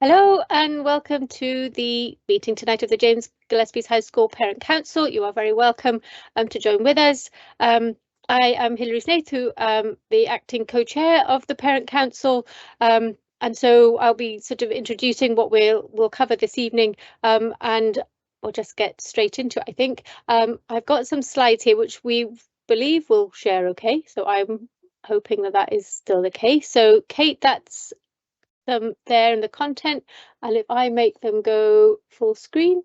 Hello and welcome to the meeting tonight of the James Gillespie's High School Parent Council. You are very welcome to join with us. I am Hilary Snaith, who the acting co-chair of the Parent Council, and so I'll be sort of introducing what we'll cover this evening, and we'll just get straight into it. I think I've got some slides here which we believe will share okay, so I'm hoping that that is still the case. So Kate, that's them there in the content, and if I make them go full screen,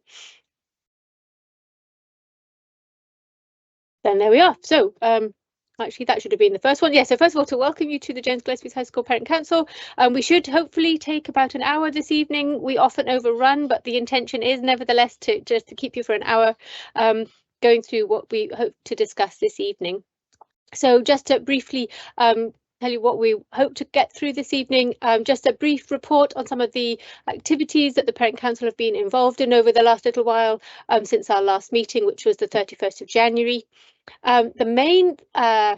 then there we are. So actually that should have been the first one. Yeah, so first of all, to welcome you to the James Gillespie's High School Parent Council. We should hopefully take about an hour this evening. We often overrun, but the intention is nevertheless to keep you for an hour going through what we hope to discuss this evening. So just to briefly tell you what we hope to get through this evening, just a brief report on some of the activities that the Parent Council have been involved in over the last little while since our last meeting, which was the 31st of January. The main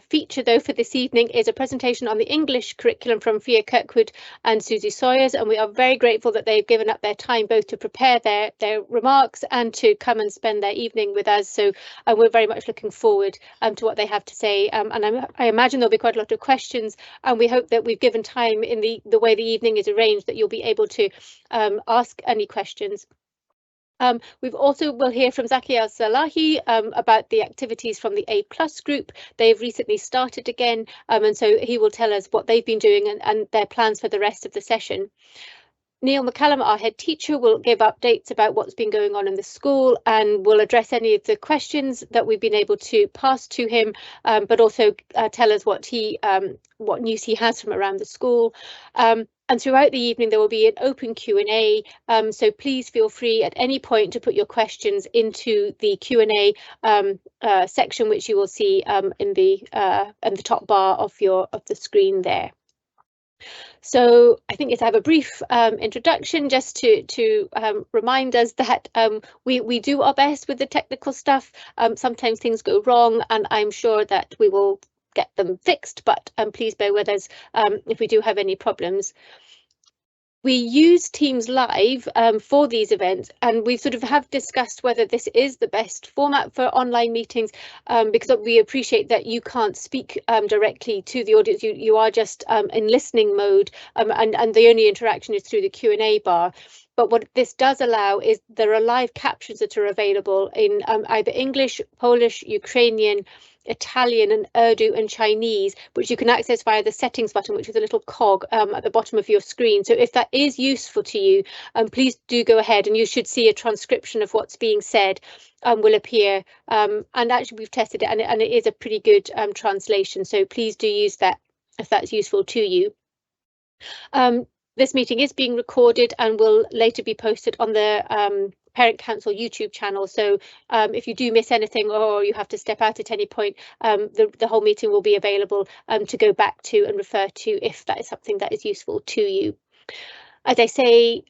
feature, though, for this evening is a presentation on the English curriculum from Fia Kirkwood and Susie Sawyers, and we are very grateful that they've given up their time both to prepare their remarks and to come and spend their evening with us. So we're very much looking forward to what they have to say, and I imagine there'll be quite a lot of questions, and we hope that we've given time in the way the evening is arranged that you'll be able to ask any questions. We've also will hear from Zaki Al-Salahi about the activities from the A+ group. They've recently started again, and so he will tell us what they've been doing and their plans for the rest of the session. Neil McCallum, our head teacher, will give updates about what's been going on in the school and will address any of the questions that we've been able to pass to him, but also tell us what news he has from around the school. And throughout the evening, there will be an open Q&A, so please feel free at any point to put your questions into the Q&A section, which you will see in the top bar of the screen there. So I think I have a brief introduction just to remind us that we do our best with the technical stuff. Sometimes things go wrong, and I'm sure that we will get them fixed, but please bear with us if we do have any problems. We use Teams Live for these events, and we sort of have discussed whether this is the best format for online meetings, because we appreciate that you can't speak directly to the audience. You are just in listening mode, and the only interaction is through the Q&A bar. But what this does allow is there are live captions that are available in either English, Polish, Ukrainian, Italian and Urdu and Chinese, which you can access via the settings button, which is a little cog at the bottom of your screen. So if that is useful to you, please do go ahead, and you should see a transcription of what's being said will appear. And actually we've tested it, and it is a pretty good translation. So please do use that if that's useful to you. This meeting is being recorded and will later be posted on the Parent Council YouTube channel. So if you do miss anything or you have to step out at any point, the whole meeting will be available to go back to and refer to if that is something that is useful to you. As I say,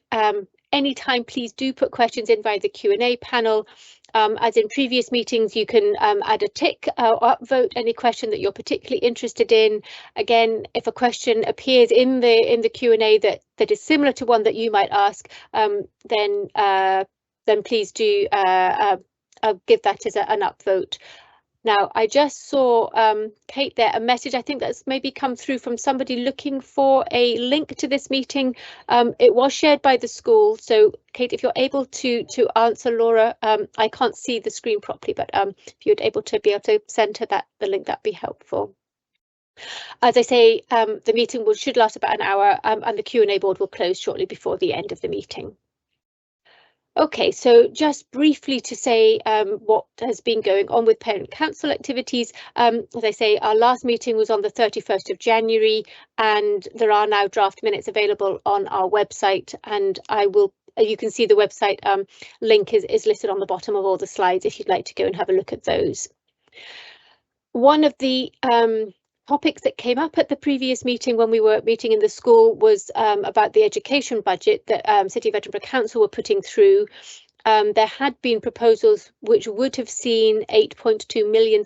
anytime, please do put questions in via the Q&A panel. As in previous meetings, you can add a tick or upvote any question that you're particularly interested in. Again, if a question appears in the Q&A that is similar to one that you might ask, then please do give that as an upvote. Now, I just saw, Kate, there, a message, I think that's maybe come through from somebody looking for a link to this meeting. It was shared by the school. So, Kate, if you're able to answer Laura, I can't see the screen properly, but if you're able to send her the link, that'd be helpful. As I say, the meeting should last about an hour, and the Q&A board will close shortly before the end of the meeting. Okay, so just briefly to say what has been going on with Parent Council activities. As I say, our last meeting was on the 31st of January, and there are now draft minutes available on our website, and you can see the website link is listed on the bottom of all the slides if you'd like to go and have a look at those. One of the topics that came up at the previous meeting when we were meeting in the school was about the education budget that City of Edinburgh Council were putting through. There had been proposals which would have seen £8.2 million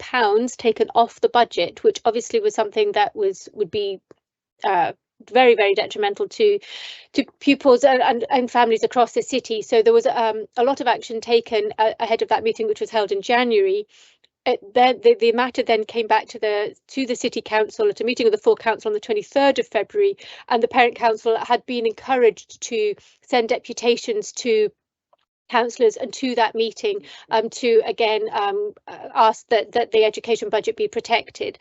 taken off the budget, which obviously was something that would be very, very detrimental to pupils and families across the city. So there was a lot of action taken ahead of that meeting, which was held in January. The matter then came back to the City Council at a meeting of the full council on the 23rd of February, and the Parent Council had been encouraged to send deputations to councillors and to that meeting to again ask that the education budget be protected.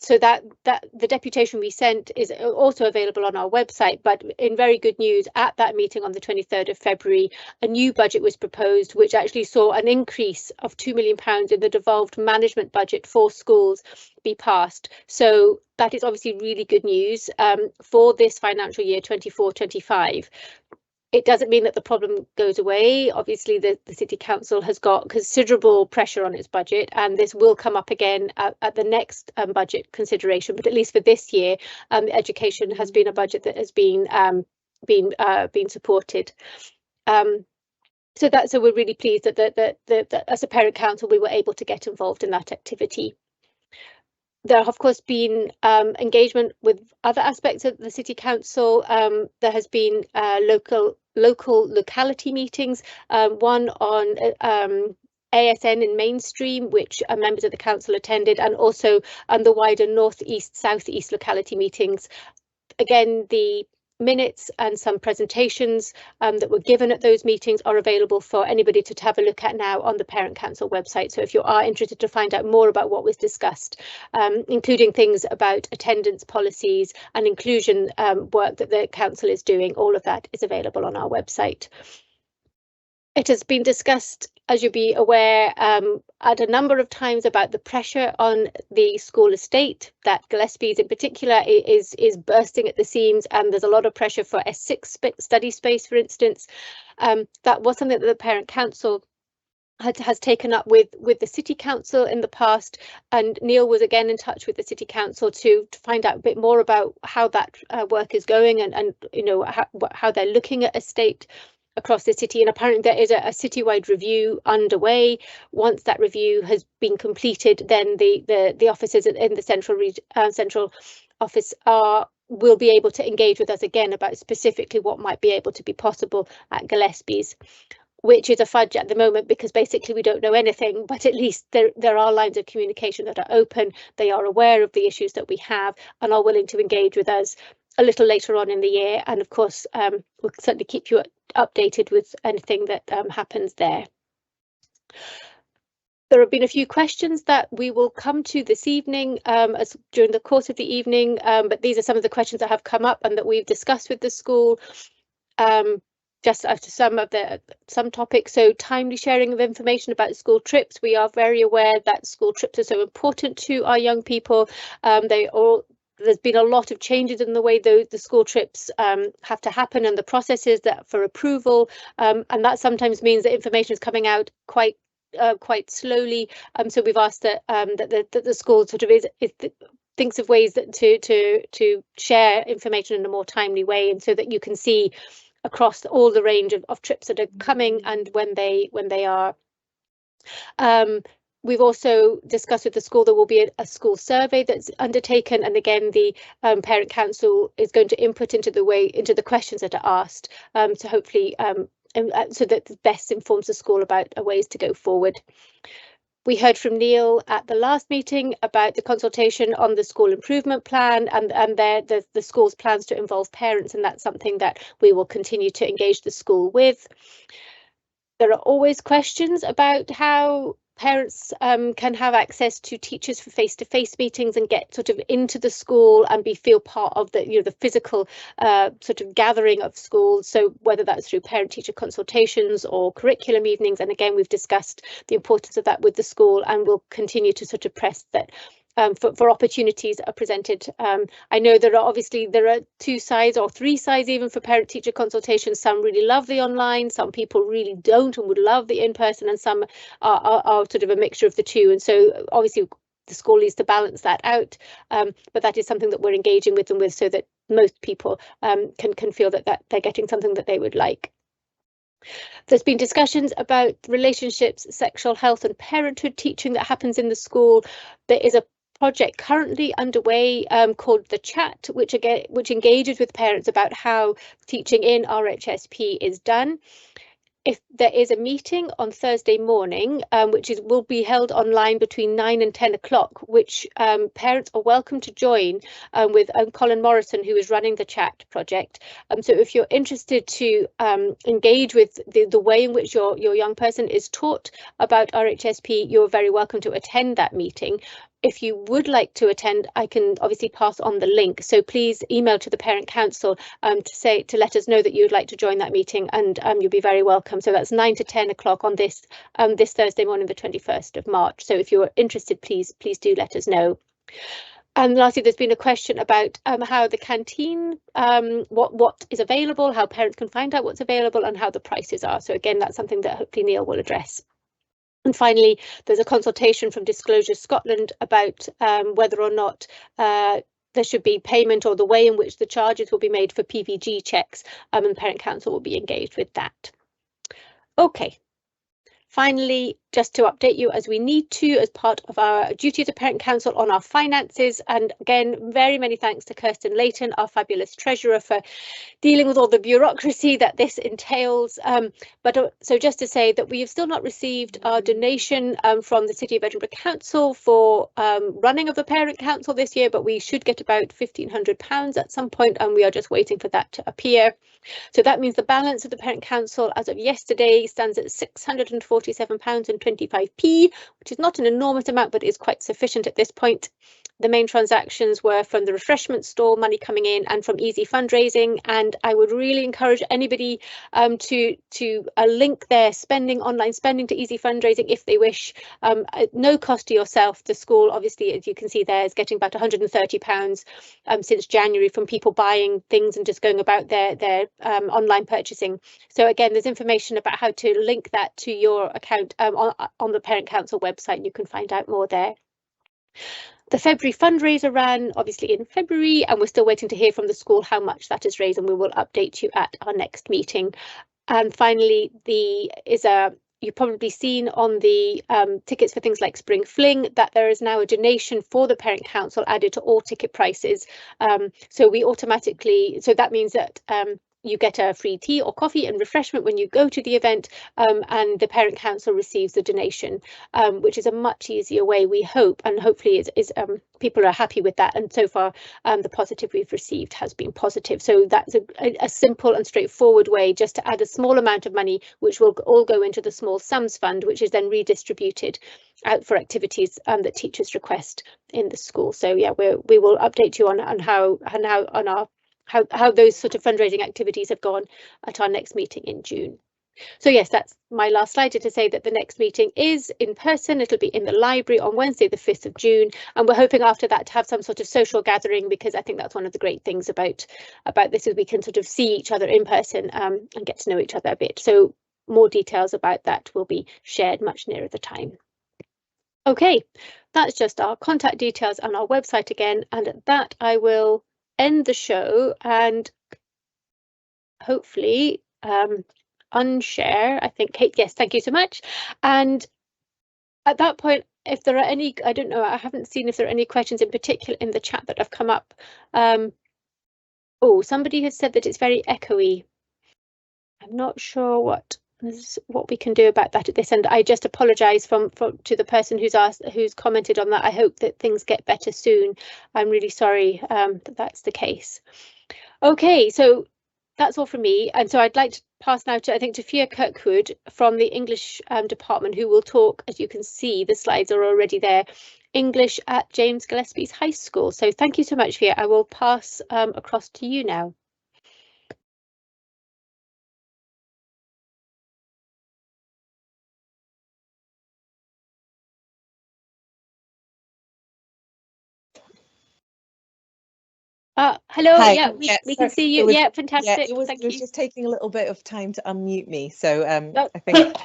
So that the deputation we sent is also available on our website, but in very good news, at that meeting on the 23rd of February, a new budget was proposed, which actually saw an increase of £2 million in the devolved management budget for schools be passed. So that is obviously really good news for this financial year 24-25. It doesn't mean that the problem goes away. Obviously, the City Council has got considerable pressure on its budget, and this will come up again at the next budget consideration. But at least for this year, education has been a budget that has been supported. So we're really pleased that as a Parent Council we were able to get involved in that activity. There have, of course, been engagement with other aspects of the City Council. There has been locality meetings, one on ASN in Mainstream, which members of the council attended, and also the wider North East, South East locality meetings. Again, the minutes and some presentations that were given at those meetings are available for anybody to have a look at now on the Parent Council website. So if you are interested to find out more about what was discussed, including things about attendance policies and inclusion work that the council is doing, all of that is available on our website. It has been discussed, as you'll be aware, at a number of times about the pressure on the school estate, that Gillespie's in particular is bursting at the seams, and there's a lot of pressure for S6 study space, for instance. That was something that the Parent Council has taken up with the City Council in the past, and Neil was again in touch with the City Council to find out a bit more about how that work is going, and you know how they're looking at estate across the city. And apparently there is a citywide review underway. Once that review has been completed, then the officers in the central office will be able to engage with us again about specifically what might be able to be possible at Gillespie's, which is a fudge at the moment because basically we don't know anything, but at least there are lines of communication that are open. They are aware of the issues that we have and are willing to engage with us a little later on in the year. And of course, we'll certainly keep you updated with anything that happens there. There have been a few questions that we will come to this evening during the course of the evening, but these are some of the questions that have come up and that we've discussed with the school. Just after some topics, so timely sharing of information about school trips. We are very aware that school trips are so important to our young people. There's been a lot of changes in the way the school trips have to happen and the processes that for approval, and that sometimes means that information is coming out quite slowly. So we've asked that the school sort of thinks of ways that to share information in a more timely way, and so that you can see across all the range of trips that are coming and when they are. We've also discussed with the school there will be a school survey that's undertaken, and again the Parent Council is going to input into the questions that are asked, to hopefully so that best informs the school about ways to go forward. We heard from Neil at the last meeting about the consultation on the school improvement plan and the school's plans to involve parents, and that's something that we will continue to engage the school with. There are always questions about how parents can have access to teachers for face-to-face meetings and get sort of into the school and feel part of the physical sort of gathering of schools. So whether that's through parent-teacher consultations or curriculum evenings, and again we've discussed the importance of that with the school, and we'll continue to sort of press that for opportunities are presented. I know there are 2 sides or 3 sides even for parent-teacher consultations. Some really love the online, some people really don't and would love the in-person, and some are sort of a mixture of the two. And so obviously the school needs to balance that out, but that is something that we're engaging with them with, so that most people can feel that they're getting something that they would like. There's been discussions about relationships, sexual health and parenthood teaching that happens in the school. There is a project currently underway called The Chat, which engages with parents about how teaching in RHSP is done. If there is a meeting on Thursday morning, which will be held online between 9 and 10 o'clock, which parents are welcome to join with Colin Morrison, who is running the Chat project. So if you're interested to engage with the way in which your young person is taught about RHSP, you're very welcome to attend that meeting. If you would like to attend, I can obviously pass on the link. So please email to the Parent Council to let us know that you would like to join that meeting, and you'll be very welcome. So that's 9 to 10 o'clock on this Thursday morning, the 21st of March. So if you're interested, please do let us know. And lastly, there's been a question about how the canteen, what is available, how parents can find out what's available, and how the prices are. So again, that's something that hopefully Neil will address. And finally, there's a consultation from Disclosure Scotland about whether or not there should be payment, or the way in which the charges will be made for PVG checks, and the Parent Council will be engaged with that. Okay. Finally, just to update you as we need to as part of our duty as a Parent Council on our finances. And again, very many thanks to Kirsten Layton, our fabulous treasurer, for dealing with all the bureaucracy that this entails. So just to say that we have still not received our donation from the City of Edinburgh Council for running of the Parent Council this year, but we should get about £1,500 at some point, and we are just waiting for that to appear. So that means the balance of the Parent Council as of yesterday stands at £647.25p, which is not an enormous amount, but is quite sufficient at this point. The main transactions were from the refreshment stall, money coming in, and from Easy Fundraising. And I would really encourage anybody to link their online spending to Easy Fundraising if they wish. At no cost to yourself. The school, obviously, as you can see there, is getting about £130 since January from people buying things and just going about their online purchasing. So again, there's information about how to link that to your account on the Parent Council website. You can find out more there. The February fundraiser ran obviously in February, and we're still waiting to hear from the school how much that has raised, and we will update you at our next meeting. And finally, you've probably seen on the tickets for things like Spring Fling that there is now a donation for the Parent Council added to all ticket prices. So that means that you get a free tea or coffee and refreshment when you go to the event, and the Parent Council receives the donation, which is a much easier way, we hope, and hopefully people are happy with that. And so far, the positive we've received has been positive. So that's a simple and straightforward way just to add a small amount of money, which will all go into the Small Sums Fund, which is then redistributed out for activities that teachers request in the school. So yeah, we will update you on how those sort of fundraising activities have gone at our next meeting in June. So yes, that's my last slide to say that the next meeting is in person. It'll be in the library on Wednesday, the 5th of June. And we're hoping after that to have some sort of social gathering, because I think that's one of the great things about this, is we can sort of see each other in person and get to know each other a bit. So more details about that will be shared much nearer the time. Okay, that's just our contact details on our website again. And at that, I will end the show and hopefully unshare. I think, Kate, yes, thank you so much. And at that point, if there are any, I don't know, I haven't seen if there are any questions in particular in the chat that have come up. Oh, somebody has said that it's very echoey. I'm not sure what we can do about that at this end. I just apologise to the person who's commented on that. I hope that things get better soon. I'm really sorry that that's the case. Okay, so that's all from me, and so I'd like to pass now to Fia Kirkwood from the English department, who will talk, as you can see, the slides are already there, English at James Gillespie's High School. So thank you so much, Fia. I will pass across to you now. Hello. Hi. Yeah, we can see you. Yeah, fantastic. It was just taking a little bit of time to unmute me, so I think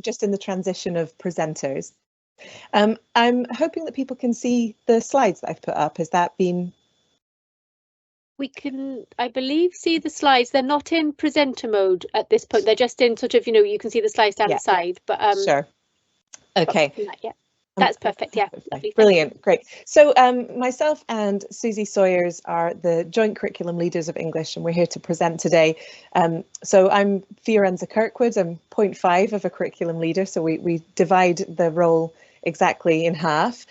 just in the transition of presenters. I'm hoping that people can see the slides that I've put up. Has that been? We can, I believe, see the slides. They're not in presenter mode at this point. They're just in sort of, you can see the slides down the side. But sure. Okay. That's perfect. Yeah, lovely. Brilliant, great. So myself and Susie Sawyers are the joint curriculum leaders of English, and we're here to present today. So I'm Fiorenza Kirkwood. I'm 0.5 of a curriculum leader, so we divide the role exactly in half.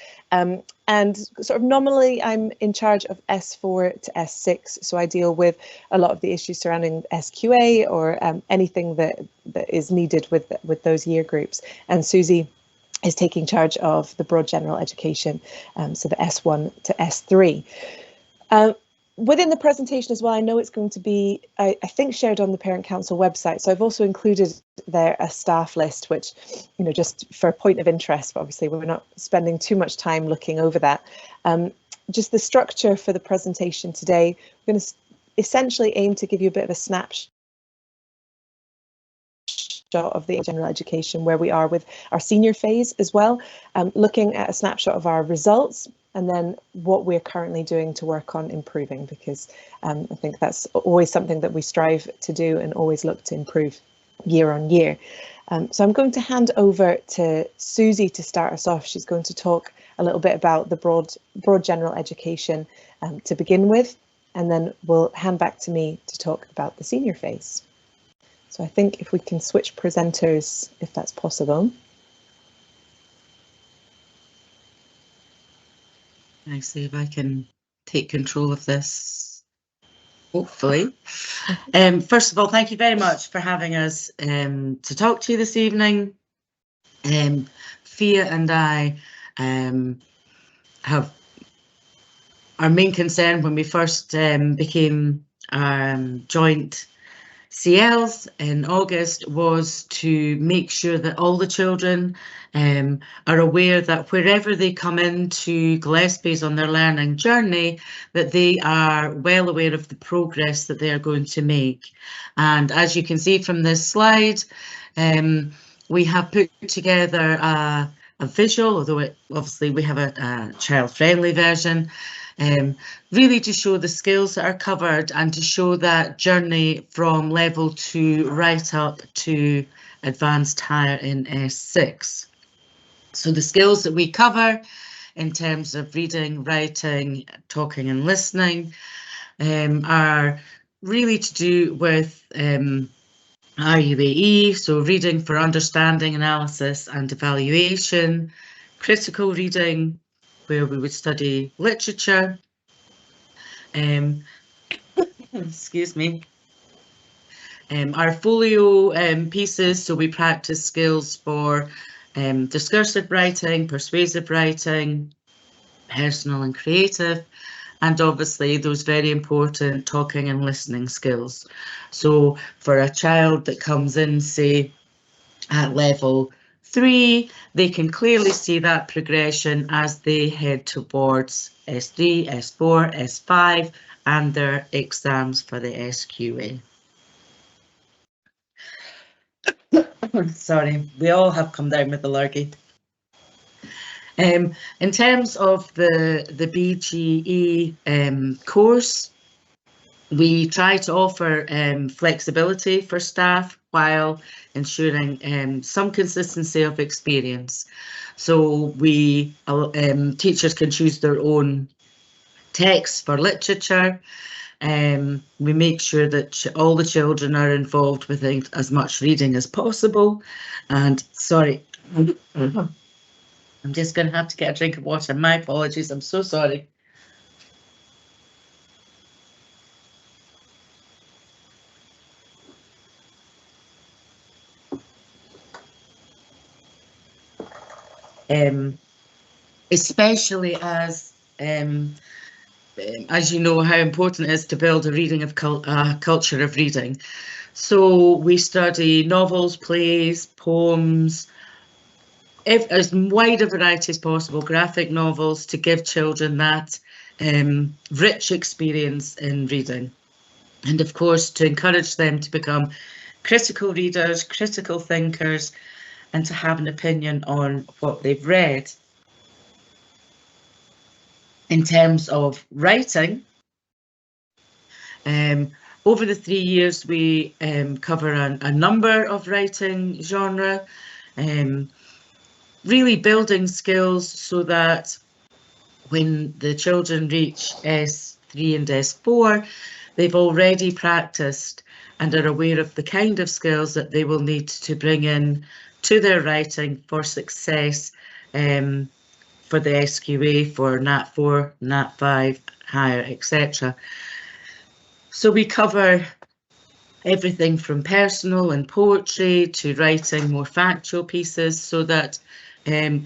And sort of nominally, I'm in charge of S4 to S6, so I deal with a lot of the issues surrounding SQA or anything that is needed with those year groups. And Susie is taking charge of the broad general education, so the S1 to S3. Within the presentation as well, I know it's going to be, I think, shared on the Parent Council website. So I've also included there a staff list, which, you know, just for a point of interest, but obviously we're not spending too much time looking over that. Just the structure for the presentation today, we're going to essentially aim to give you a bit of a snapshot of the general education, where we are with our senior phase as well, looking at a snapshot of our results and then what we're currently doing to work on improving, because I think that's always something that we strive to do and always look to improve year on year. So I'm going to hand over to Susie to start us off. She's going to talk a little bit about the broad general education to begin with, and then we'll hand back to me to talk about the senior phase. So I think if we can switch presenters, if that's possible. I see if I can take control of this, hopefully. First of all, thank you very much for having us to talk to you this evening. Fia and I have our main concern when we first became joint CLs in August was to make sure that all the children are aware that wherever they come into Gillespie's on their learning journey, that they are well aware of the progress that they are going to make. And as you can see from this slide, we have put together a visual, although obviously we have a child-friendly version, really to show the skills that are covered and to show that journey from level 2 right up to advanced higher in S6. So the skills that we cover in terms of reading, writing, talking and listening are really to do with RUAE, so reading for understanding, analysis and evaluation, critical reading, where we would study literature, excuse me, our folio pieces, so we practice skills for discursive writing, persuasive writing, personal and creative, and obviously those very important talking and listening skills. So for a child that comes in, say, at level 3, they can clearly see that progression as they head towards S3, S4, S5 and their exams for the SQA. Sorry, we all have come down with the lurgy. In terms of the BGE course, we try to offer flexibility for staff while ensuring some consistency of experience. So we teachers can choose their own texts for literature. We make sure that all the children are involved with as much reading as possible. And sorry, I'm just going to have to get a drink of water. My apologies, I'm so sorry. Especially as you know how important it is to build a reading of culture of reading. So we study novels, plays, poems, as wide a variety as possible, graphic novels, to give children that rich experience in reading. And of course, to encourage them to become critical readers, critical thinkers, and to have an opinion on what they've read. In terms of writing, over the 3 years we cover a number of writing genre. really building skills so that when the children reach S3 and S4, they've already practiced and are aware of the kind of skills that they will need to bring in to their writing for success for the SQA, for Nat4, Nat5, higher, etc. So we cover everything from personal and poetry to writing more factual pieces, so that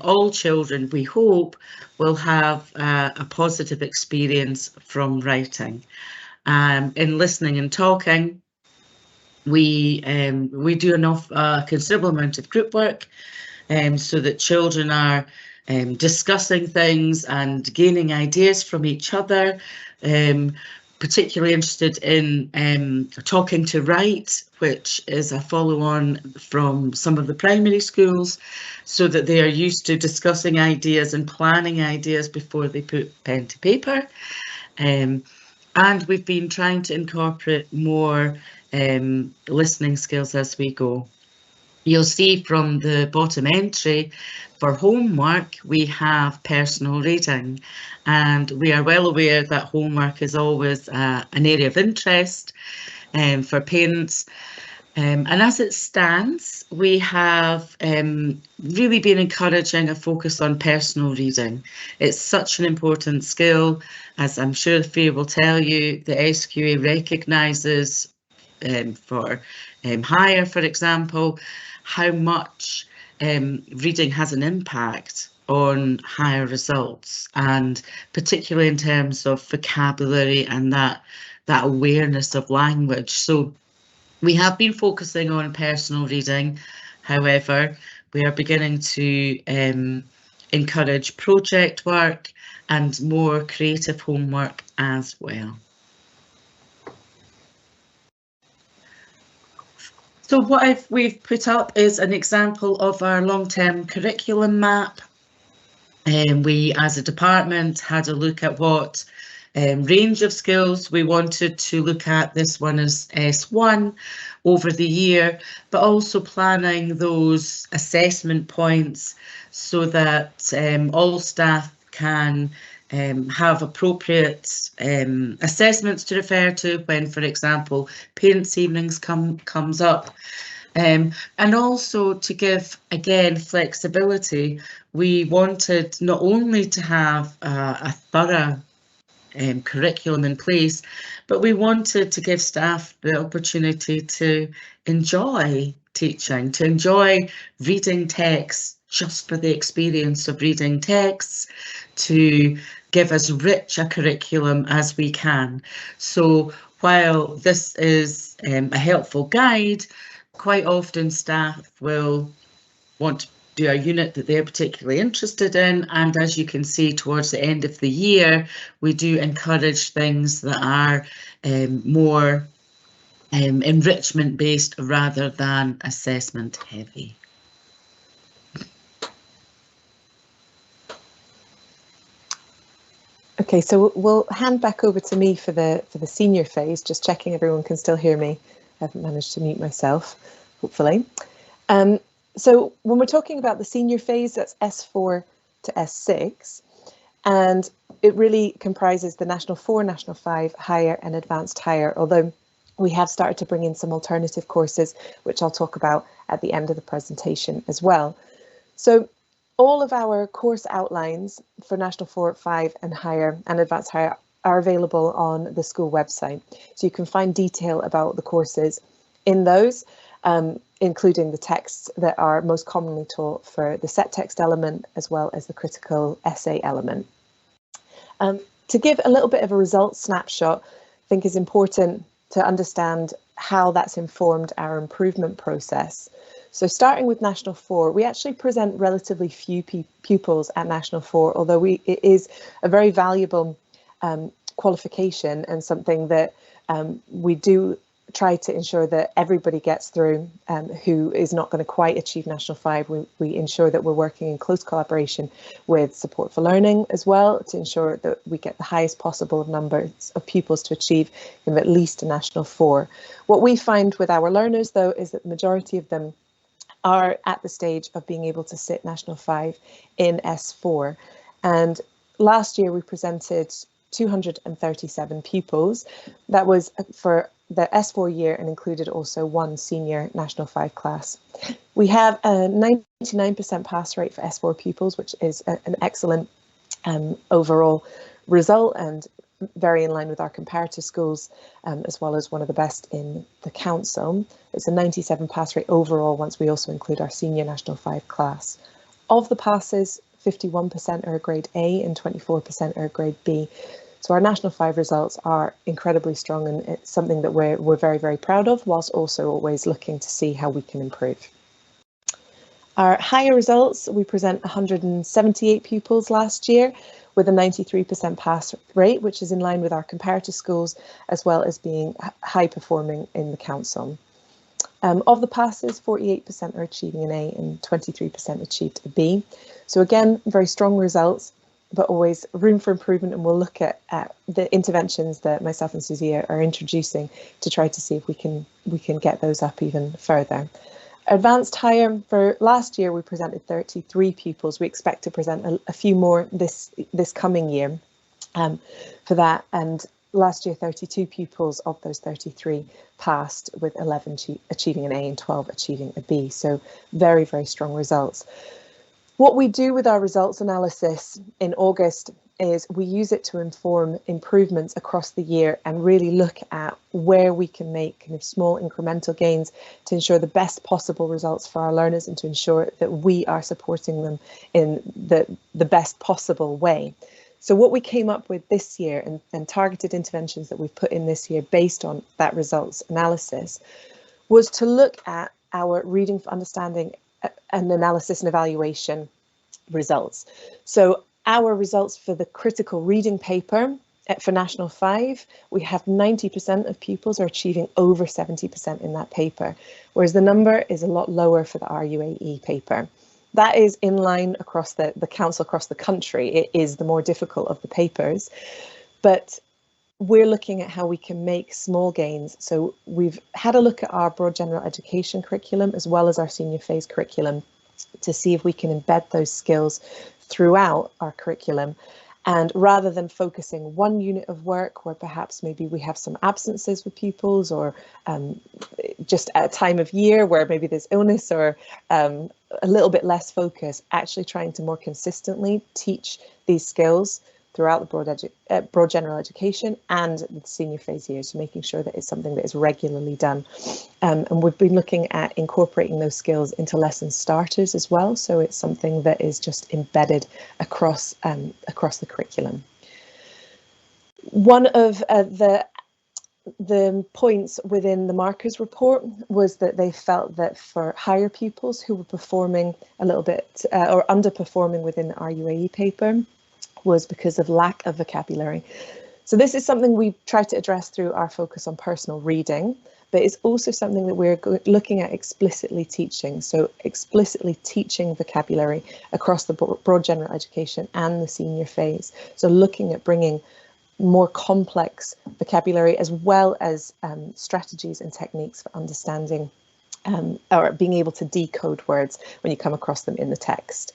all children, we hope, will have a positive experience from writing. In listening and talking, we do a considerable amount of group work, so that children are discussing things and gaining ideas from each other. Particularly interested in Talking to Write, which is a follow-on from some of the primary schools, so that they are used to discussing ideas and planning ideas before they put pen to paper. And we've been trying to incorporate more listening skills as we go. You'll see from the bottom entry, for homework, we have personal reading, and we are well aware that homework is always an area of interest for parents. And as it stands, we have really been encouraging a focus on personal reading. It's such an important skill, as I'm sure Freya will tell you. The SQA recognises for higher, for example, how much reading has an impact on higher results, and particularly in terms of vocabulary and that awareness of language. So we have been focusing on personal reading. However, we are beginning to encourage project work and more creative homework as well. So what we've put up is an example of our long-term curriculum map. We, as a department, had a look at what range of skills we wanted to look at. This one is S1 over the year, but also planning those assessment points so that all staff can have appropriate assessments to refer to when, for example, parents' evenings comes up. And also to give, again, flexibility. We wanted not only to have a thorough curriculum in place, but we wanted to give staff the opportunity to enjoy teaching, to enjoy reading texts just for the experience of reading texts, to give as rich a curriculum as we can. So while this is a helpful guide, quite often staff will want to do a unit that they're particularly interested in, and as you can see towards the end of the year, we do encourage things that are more enrichment based rather than assessment heavy. Okay, so we'll hand back over to me for the senior phase, just checking everyone can still hear me. I haven't managed to mute myself, hopefully. So when we're talking about the senior phase, that's S4 to S6, and it really comprises the National 4, National 5, Higher and Advanced Higher, although we have started to bring in some alternative courses, which I'll talk about at the end of the presentation as well. So all of our course outlines for National 4, 5 and Higher and Advanced Higher are available on the school website. So you can find detail about the courses in those, including the texts that are most commonly taught for the set text element as well as the critical essay element. To give a little bit of a results snapshot, I think is important to understand how that's informed our improvement process. So starting with National 4, we actually present relatively few pupils at National 4, although it is a very valuable qualification and something that we do try to ensure that everybody gets through who is not going to quite achieve National 5. We ensure that we're working in close collaboration with Support for Learning as well to ensure that we get the highest possible numbers of pupils to achieve at least a National 4. What we find with our learners, though, is that the majority of them are at the stage of being able to sit National 5 in S4. And last year we presented 237 pupils. That was for the S4 year and included also one senior National 5 class. We have a 99% pass rate for S4 pupils, which is an excellent overall result and very in line with our comparator schools, as well as one of the best in the council. It's a 97 pass rate overall once we also include our senior National 5 class. Of the passes, 51% are a grade A and 24% are a grade B. So our National 5 results are incredibly strong, and it's something that we're very, very proud of, whilst also always looking to see how we can improve. Our higher results, we present 178 pupils last year with a 93% pass rate, which is in line with our comparator schools, as well as being high performing in the council. Of the passes, 48% are achieving an A and 23% achieved a B. So again, very strong results, but always room for improvement, and we'll look at the interventions that myself and Susie are introducing to try to see if we can get those up even further. Advanced higher, for last year we presented 33 pupils. We expect to present a few more this coming year for that, and last year 32 pupils of those 33 passed, with 11 achieving an A and 12 achieving a B, so very, very strong results. What we do with our results analysis in August is we use it to inform improvements across the year and really look at where we can make kind of small incremental gains to ensure the best possible results for our learners and to ensure that we are supporting them in the best possible way. So what we came up with this year and targeted interventions that we've put in this year based on that results analysis was to look at our reading for understanding and analysis and evaluation results. So our results for the critical reading paper for National 5, we have 90% of pupils are achieving over 70% in that paper, whereas the number is a lot lower for the RUAE paper. That is in line across the council across the country. It is the more difficult of the papers, but we're looking at how we can make small gains. So we've had a look at our broad general education curriculum as well as our senior phase curriculum to see if we can embed those skills throughout our curriculum. And rather than focusing one unit of work where perhaps maybe we have some absences with pupils, or just at a time of year where maybe there's illness or a little bit less focus, actually trying to more consistently teach these skills throughout the broad general education and the senior phase years, so making sure that it's something that is regularly done. And we've been looking at incorporating those skills into lesson starters as well, so it's something that is just embedded across the curriculum. One of the points within the markers report was that they felt that for higher pupils who were performing a little bit or underperforming within the RUAE paper was because of lack of vocabulary. So this is something we try to address through our focus on personal reading, but it's also something that we're looking at explicitly teaching. So explicitly teaching vocabulary across the broad general education and the senior phase. So looking at bringing more complex vocabulary as well as strategies and techniques for understanding or being able to decode words when you come across them in the text.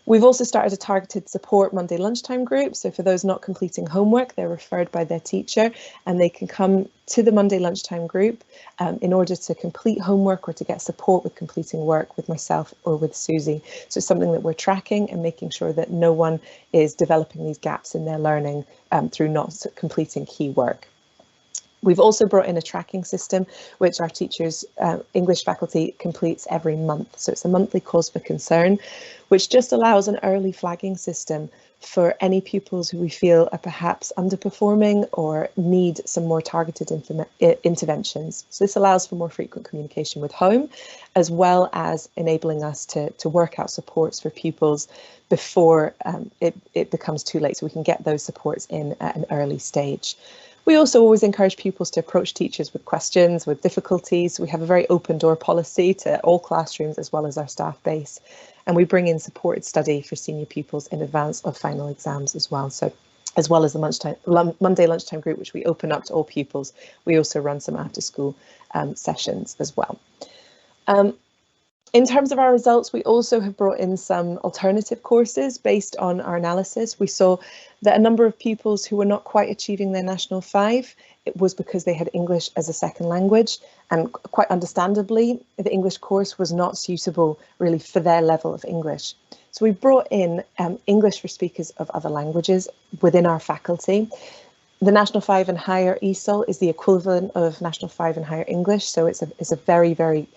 We've also started a targeted support Monday lunchtime group. So for those not completing homework, they're referred by their teacher and they can come to the Monday lunchtime group in order to complete homework or to get support with completing work with myself or with Susie. So it's something that we're tracking and making sure that no one is developing these gaps in their learning through not completing key work. We've also brought in a tracking system, which our teachers, English faculty, completes every month. So it's a monthly cause for concern, which just allows an early flagging system for any pupils who we feel are perhaps underperforming or need some more targeted interventions. So this allows for more frequent communication with home, as well as enabling us to work out supports for pupils before it becomes too late, so we can get those supports in at an early stage. We also always encourage pupils to approach teachers with questions, with difficulties. We have a very open door policy to all classrooms as well as our staff base. And we bring in supported study for senior pupils in advance of final exams as well. So as well as the Monday lunchtime group, which we open up to all pupils, we also run some after school sessions as well. In terms of our results, we also have brought in some alternative courses based on our analysis. We saw that a number of pupils who were not quite achieving their National 5, it was because they had English as a second language, and quite understandably, the English course was not suitable really for their level of English. So we brought in English for speakers of other languages within our faculty. The National 5 and Higher ESOL is the equivalent of National 5 and Higher English, so it's a very, very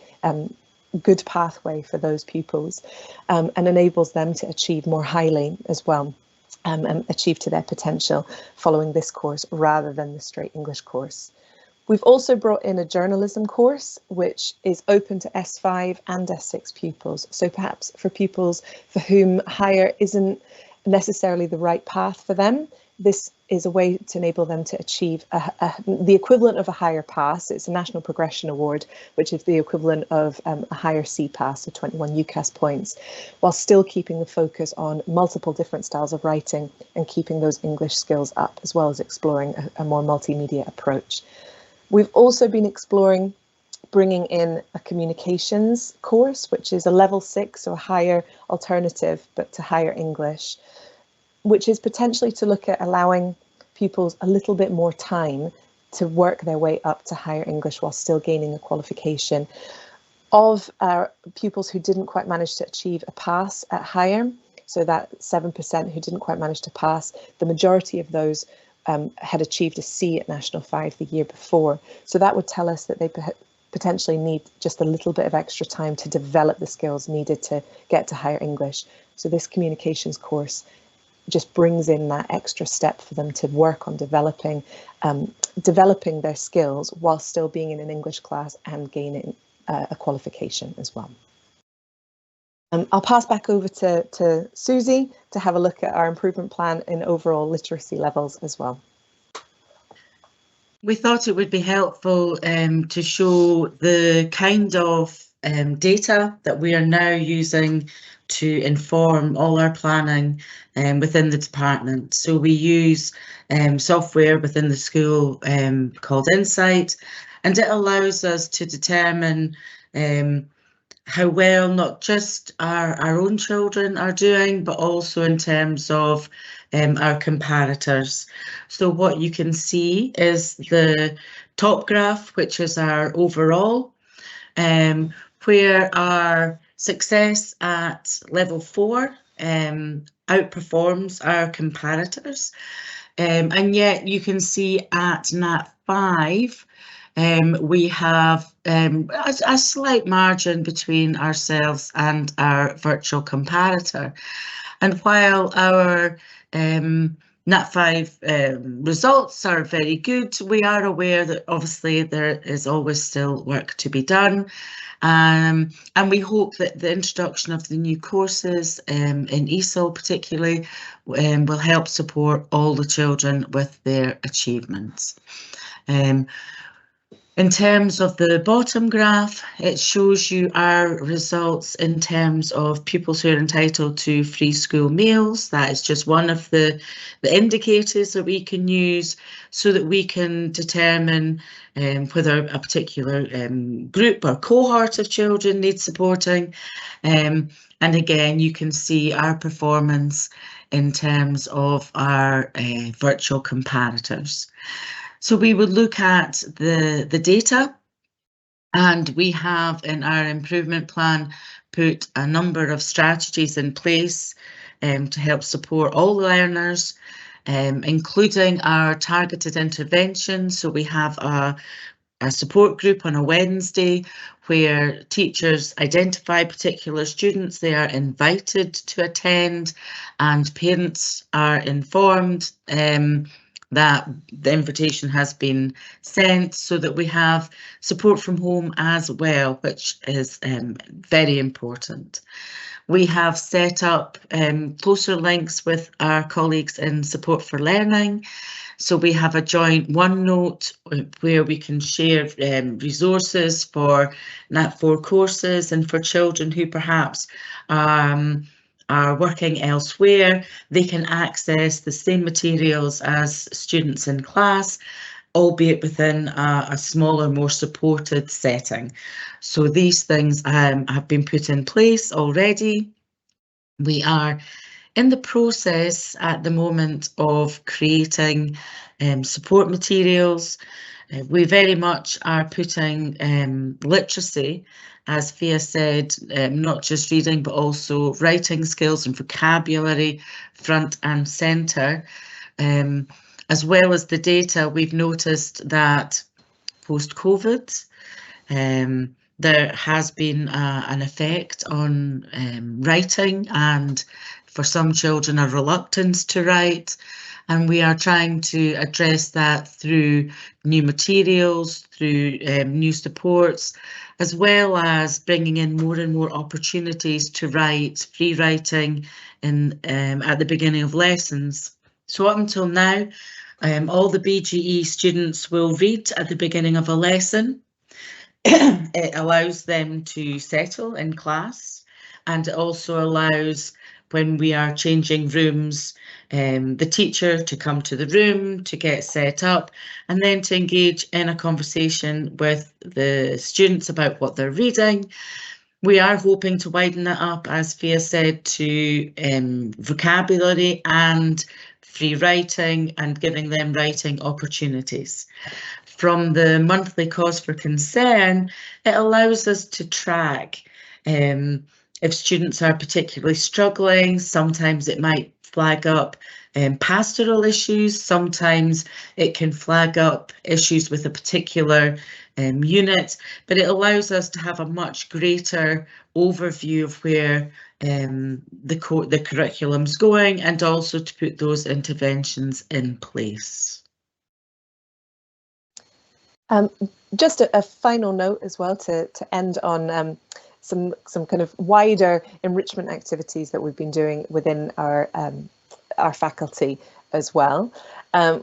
good pathway for those pupils, and enables them to achieve more highly as well, and achieve to their potential following this course rather than the straight English course. We've also brought in a journalism course, which is open to S5 and S6 pupils. So perhaps for pupils for whom higher isn't necessarily the right path for them, this is a way to enable them to achieve the equivalent of a higher pass. It's a National Progression Award, which is the equivalent of a higher C pass, so 21 UCAS points, while still keeping the focus on multiple different styles of writing and keeping those English skills up, as well as exploring a more multimedia approach. We've also been exploring bringing in a communications course, which is a level 6 or higher alternative, but to higher English, which is potentially to look at allowing pupils a little bit more time to work their way up to higher English while still gaining a qualification. Of our pupils who didn't quite manage to achieve a pass at higher, so that 7% who didn't quite manage to pass, the majority of those had achieved a C at National 5 the year before. So that would tell us that they potentially need just a little bit of extra time to develop the skills needed to get to higher English. So this communications course just brings in that extra step for them to work on developing their skills while still being in an English class and gaining a qualification as well. I'll pass back over to Susie to have a look at our improvement plan in overall literacy levels as well. We thought it would be helpful to show the kind of data that we are now using to inform all our planning within the department. So we use software within the school called Insight, and it allows us to determine how well not just our own children are doing, but also in terms of our comparators. So what you can see is the top graph, which is our overall, where our success at level 4 outperforms our comparators, and yet you can see at Nat 5 we have a slight margin between ourselves and our virtual comparator. And while our Nat 5 results are very good, we are aware that obviously there is always still work to be done. And we hope that the introduction of the new courses in ESOL particularly will help support all the children with their achievements. In terms of the bottom graph, it shows you our results in terms of pupils who are entitled to free school meals. That is just one of the indicators that we can use so that we can determine whether a particular group or cohort of children needs supporting. And again, you can see our performance in terms of our virtual comparators. So we would look at the data, and we have in our improvement plan put a number of strategies in place to help support all learners, including our targeted interventions. So we have a support group on a Wednesday where teachers identify particular students. They are invited to attend, and parents are informed that the invitation has been sent, so that we have support from home as well, which is very important. We have set up closer links with our colleagues in Support for Learning. So we have a joint OneNote where we can share resources for Nat 4 courses, and for children who perhaps are working elsewhere, they can access the same materials as students in class, albeit within a smaller, more supported setting. So these things have been put in place already. We are in the process at the moment of creating support materials. We very much are putting literacy, as Fia said, not just reading, but also writing skills and vocabulary front and centre. As well as the data, we've noticed that post-COVID, there has been an effect on writing, and for some children a reluctance to write, and we are trying to address that through new materials, through new supports, as well as bringing in more and more opportunities to write, free writing at the beginning of lessons. So up until now, all the BGE students will read at the beginning of a lesson. It allows them to settle in class, and it also allows, when we are changing rooms, the teacher to come to the room to get set up and then to engage in a conversation with the students about what they're reading. We are hoping to widen it up, as Fia said, to vocabulary and free writing and giving them writing opportunities. From the monthly cause for concern, it allows us to track if students are particularly struggling. Sometimes it might flag up pastoral issues, sometimes it can flag up issues with a particular unit, but it allows us to have a much greater overview of where the curriculum's going, and also to put those interventions in place. Just a final note as well to end on some kind of wider enrichment activities that we've been doing within our faculty as well.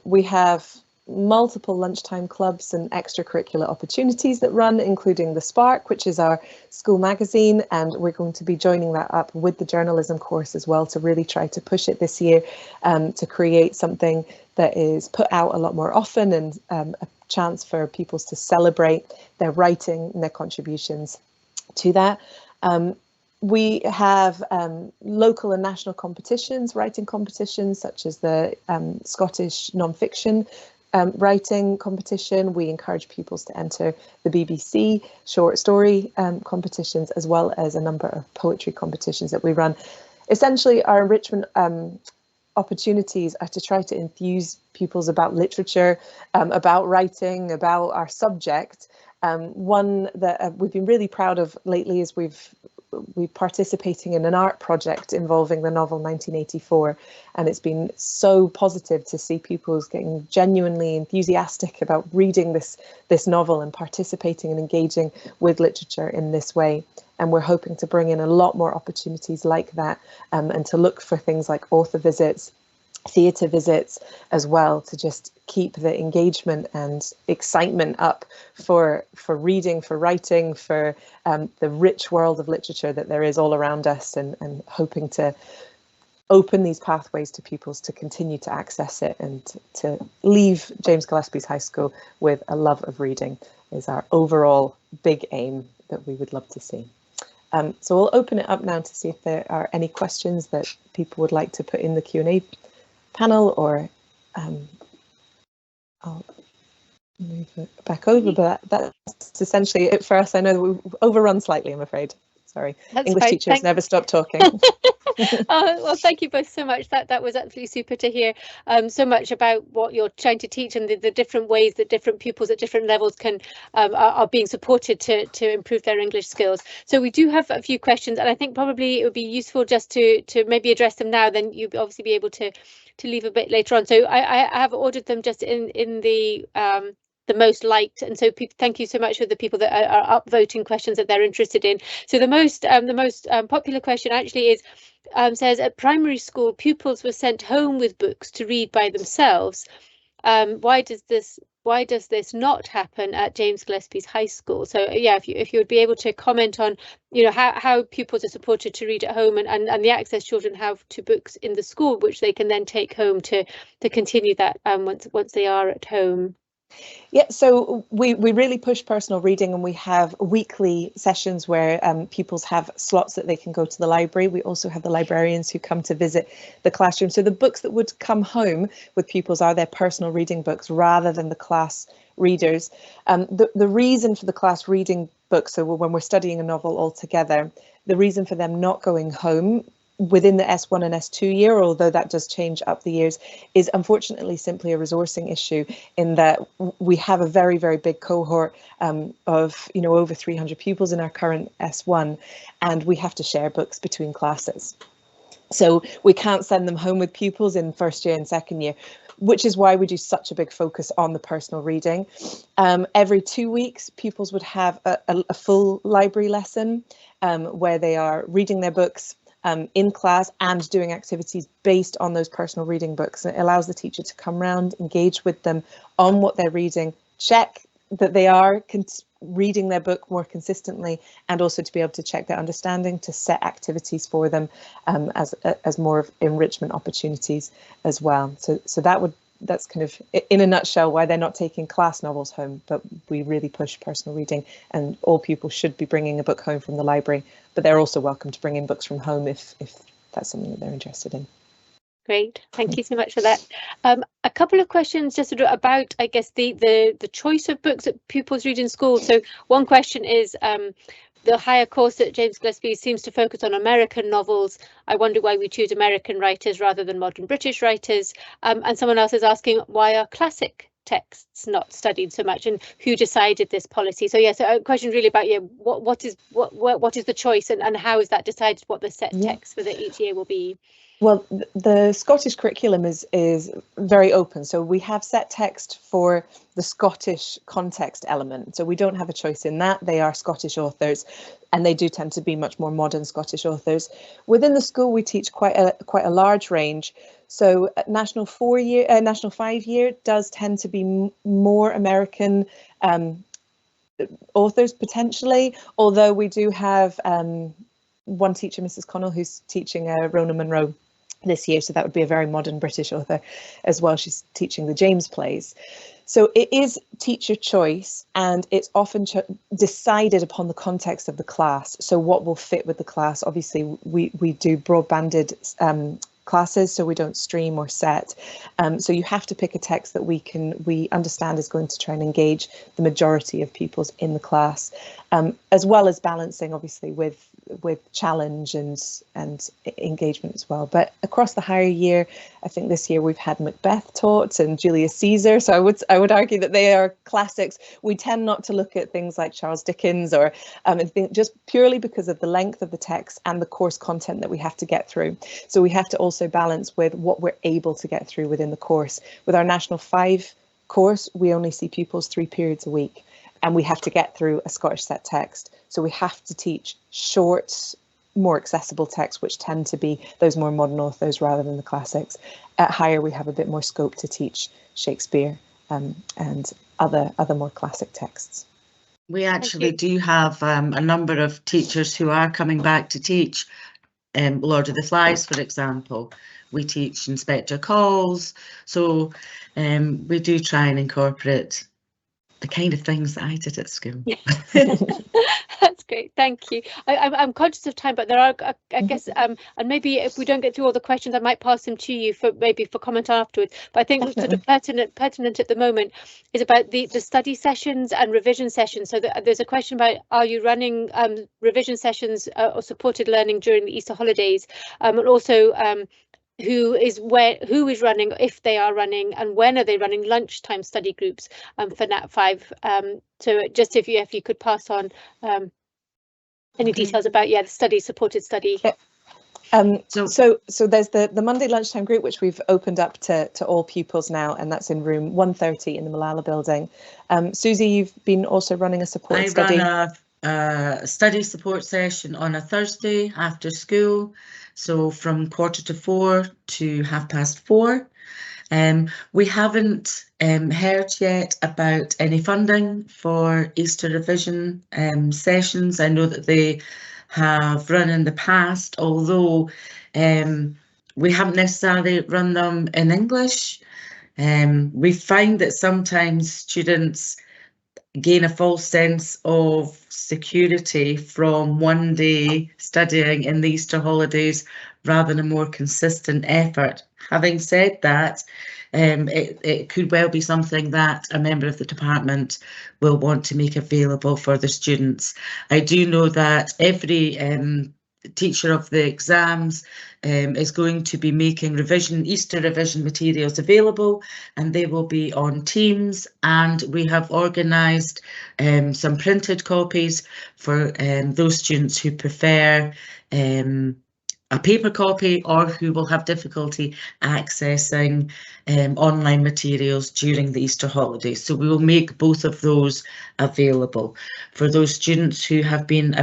We have multiple lunchtime clubs and extracurricular opportunities that run, including the Spark, which is our school magazine, and we're going to be joining that up with the journalism course as well to really try to push it this year, to create something that is put out a lot more often, and a chance for pupils to celebrate their writing and their contributions to that. We have local and national competitions, writing competitions, such as the Scottish non-fiction writing competition. We encourage pupils to enter the BBC short story competitions, as well as a number of poetry competitions that we run. Essentially, our enrichment opportunities are to try to enthuse pupils about literature, about writing, about our subject. One that we've been really proud of lately is we're participating in an art project involving the novel 1984, and it's been so positive to see pupils getting genuinely enthusiastic about reading this novel and participating and engaging with literature in this way. And we're hoping to bring in a lot more opportunities like that, and to look for things like author visits, theatre visits as well, to just keep the engagement and excitement up for reading, for writing, for the rich world of literature that there is all around us, and hoping to open these pathways to pupils to continue to access it and to leave James Gillespie's High School with a love of reading is our overall big aim that we would love to see. So we'll open it up now to see if there are any questions that people would like to put in the Q&A panel, or I'll move it back over, but that's essentially it for us. I know that we've overrun slightly, I'm afraid. Sorry, that's English fine. Teachers never stop talking. Well, thank you both so much. That was absolutely super to hear so much about what you're trying to teach, and the different ways that different pupils at different levels can are being supported to improve their English skills. So we do have a few questions, and I think probably it would be useful just to maybe address them now. Then you'll obviously be able to leave a bit later on. So I have ordered them just in the most liked, and so thank you so much for the people that are upvoting questions that they're interested in. So the most popular question actually is says, at primary school pupils were sent home with books to read by themselves. Why does this not happen at James Gillespie's High School? So yeah, if you would be able to comment on, you know, how pupils are supported to read at home, and the access children have to books in the school, which they can then take home to continue that once they are at home. Yeah, so we really push personal reading, and we have weekly sessions where pupils have slots that they can go to the library. We also have the librarians who come to visit the classroom. So the books that would come home with pupils are their personal reading books rather than the class readers. The reason for the class reading books, so when we're studying a novel all together, the reason for them not going home within the S1 and S2 year, although that does change up the years, is unfortunately simply a resourcing issue, in that we have a very, very big cohort of, you know, over 300 pupils in our current S1, and we have to share books between classes. So we can't send them home with pupils in first year and second year, which is why we do such a big focus on the personal reading. Every 2 weeks, pupils would have a full library lesson where they are reading their books in class and doing activities based on those personal reading books. And it allows the teacher to come round, engage with them on what they're reading, check that they are reading their book more consistently, and also to be able to check their understanding, to set activities for them as more of enrichment opportunities as well. So that's kind of in a nutshell why they're not taking class novels home, but we really push personal reading, and all pupils should be bringing a book home from the library, but they're also welcome to bring in books from home if that's something that they're interested in. Great, thank you so much for that. A couple of questions just about, I guess, the choice of books that pupils read in school. So one question is, the higher course at James Gillespie seems to focus on American novels. I wonder why we choose American writers rather than modern British writers. And someone else is asking, why are classic texts not studied so much, and who decided this policy? So yes, a question really about what is the choice, and how is that decided, what the set text for each year will be? Well, the Scottish curriculum is very open. So we have set text for the Scottish context element. So we don't have a choice in that. They are Scottish authors, and they do tend to be much more modern Scottish authors. Within the school, we teach quite a large range. So National 5 year does tend to be more American authors potentially, although we do have one teacher, Mrs. Connell, who's teaching Rona Munro this year, so that would be a very modern British author as well. She's teaching the James plays. So it is teacher choice, and it's often decided upon the context of the class. So what will fit with the class? Obviously, we do broadbanded classes, so we don't stream or set. So you have to pick a text that we understand is going to try and engage the majority of pupils in the class, as well as balancing, obviously, with challenge and engagement as well. But across the higher year, I think this year we've had Macbeth taught and Julius Caesar, so I would argue that they are classics. We tend not to look at things like Charles Dickens or just purely because of the length of the text and the course content that we have to get through. So we have to also balance with what we're able to get through within the course. With our National 5 course, we only see pupils 3 periods a week, and we have to get through a Scottish set text. So we have to teach short, more accessible texts, which tend to be those more modern authors rather than the classics. At higher, we have a bit more scope to teach Shakespeare and other more classic texts. We actually do have a number of teachers who are coming back to teach Lord of the Flies, for example. We teach Inspector Calls, so we do try and incorporate the kind of things that I did at school. That's great, thank you. I'm conscious of time, but there are, I guess, and maybe if we don't get through all the questions, I might pass them to you for comment afterwards. But I think what's sort of pertinent at the moment is about the study sessions and revision sessions. So there's a question about, are you running revision sessions or supported learning during the Easter holidays, and also who is running, if they are running, and when are they running lunchtime study groups for Nat 5? So just if you could pass on any details about the supported study. So there's the Monday lunchtime group, which we've opened up to all pupils now, and that's in room 130 in the Malala building. Susie, you've been also running a support study. I run a study support session on a Thursday after school, so from 3:45 to 4:30. We haven't heard yet about any funding for Easter revision sessions. I know that they have run in the past, although we haven't necessarily run them in English. We find that sometimes students gain a false sense of security from one day studying in the Easter holidays rather than a more consistent effort. Having said that, it could well be something that a member of the department will want to make available for the students. I do know that every teacher of the exams is going to be making Easter revision materials available, and they will be on Teams, and we have organised some printed copies for those students who prefer a paper copy or who will have difficulty accessing online materials during the Easter holidays. So we will make both of those available. For those students who have been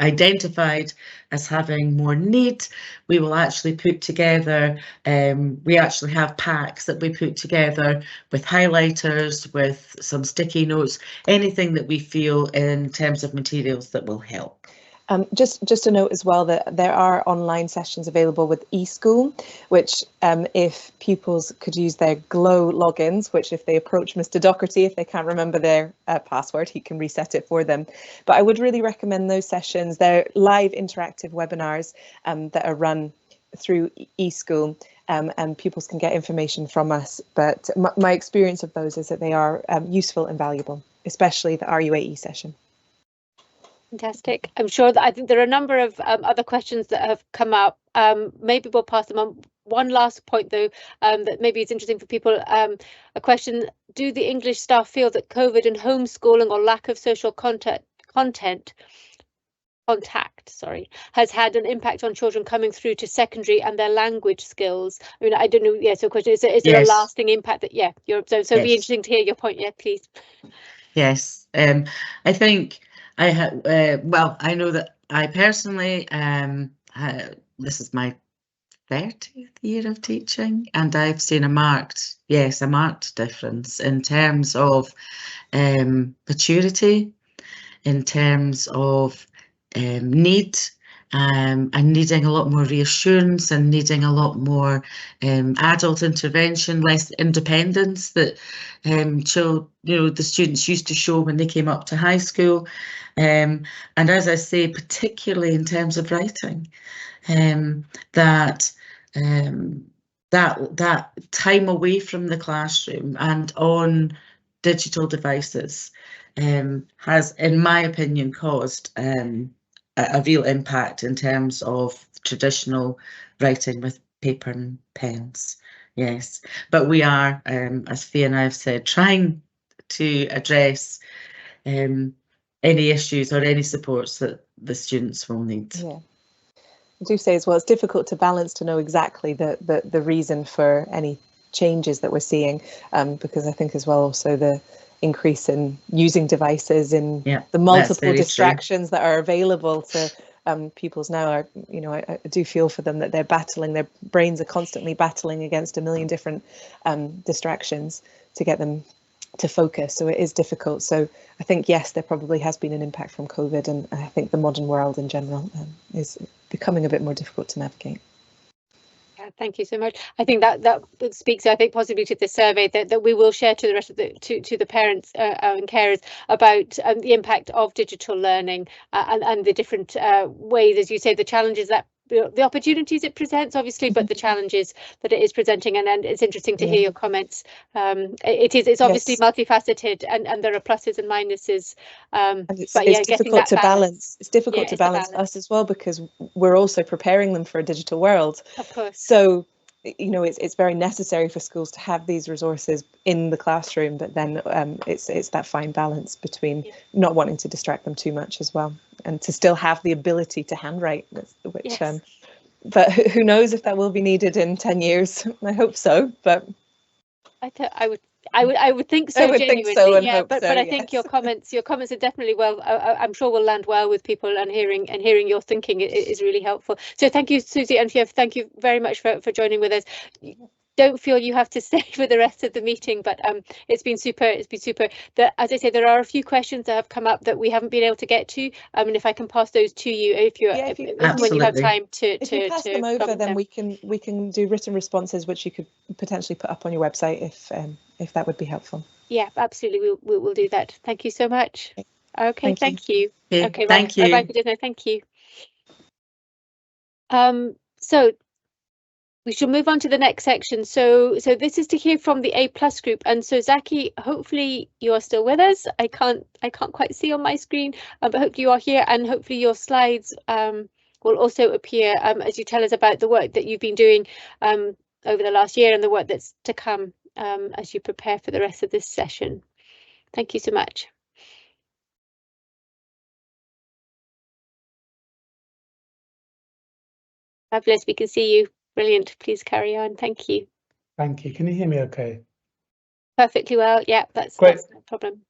identified as having more need, we will actually put together, we actually have packs that we put together with highlighters, with some sticky notes, anything that we feel in terms of materials that will help. Just a note as well that there are online sessions available with eSchool, which if pupils could use their Glow logins, which if they approach Mr. Docherty, if they can't remember their password, he can reset it for them. But I would really recommend those sessions. They're live interactive webinars that are run through eSchool, and pupils can get information from us. But my experience of those is that they are useful and valuable, especially the RUAE session. Fantastic. I'm sure that I think there are a number of other questions that have come up. Maybe we'll pass them on. One last point, though, that maybe is interesting for people. A question: do the English staff feel that COVID and homeschooling or lack of social contact has had an impact on children coming through to secondary and their language skills? I mean, I don't know. Yeah. So, question is there a lasting impact that? Yeah. So it'd be interesting to hear your point. Yeah, please. Yes. I think. I have well, I know that I personally this is my 30th year of teaching, and I've seen a marked difference in terms of maturity, in terms of need, and needing a lot more reassurance and needing a lot more adult intervention, less independence that the students used to show when they came up to high school. And as I say, particularly in terms of writing, that time away from the classroom and on digital devices has, in my opinion, caused a real impact in terms of traditional writing with paper and pens. Yes, but we are, as Fia and I have said, trying to address any issues or any supports that the students will need. Yeah, I do say as well, it's difficult to balance to know exactly the reason for any changes that we're seeing, because I think as well also the increase in using devices in the multiple distractions that are available to pupils now are, I do feel for them that they're battling, their brains are constantly battling against a million different distractions to get them to focus. So it is difficult. So I think, yes, there probably has been an impact from COVID, and I think the modern world in general is becoming a bit more difficult to navigate. Thank you so much. I think that speaks, I think, possibly to the survey that we will share to the rest of to the parents and carers about the impact of digital learning and the different ways, as you say, the challenges that the opportunities it presents, obviously, but the challenges that it is presenting. And it's interesting to hear your comments. It's obviously multifaceted, and there are pluses and minuses. It's difficult to balance. It's difficult to balance us as well, because we're also preparing them for a digital world. Of course. So, it's very necessary for schools to have these resources in the classroom, but then it's that fine balance between not wanting to distract them too much as well, and to still have the ability to handwrite, which but who knows if that will be needed in 10 years. I hope so, but I would think so. I would genuinely, think so, and yeah. hope But so, I think your comments are definitely I'm sure will land well with people, and hearing your thinking is really helpful. So thank you, Susie, and Fia, thank you very much for joining with us. don't feel you have to stay for the rest of the meeting, but it's been super. It's been super. As I say, there are a few questions that have come up that we haven't been able to get to. And if I can pass those to you, when you have time to pass them over, then we can do written responses, which you could potentially put up on your website if that would be helpful. Yeah, absolutely. We'll do that. Thank you so much. Okay, thank you. Okay, thank you. Bye, thank you. So we shall move on to the next section. So this is to hear from the A+ group, and so Zaki, hopefully you are still with us. I can't quite see on my screen, but hopefully you are here, and hopefully your slides will also appear as you tell us about the work that you've been doing over the last year and the work that's to come as you prepare for the rest of this session. Thank you so much. Fabulous, we can see you. Brilliant. Please carry on. Thank you. Thank you. Can you hear me okay? Perfectly well. Yeah, that's great. That's no problem.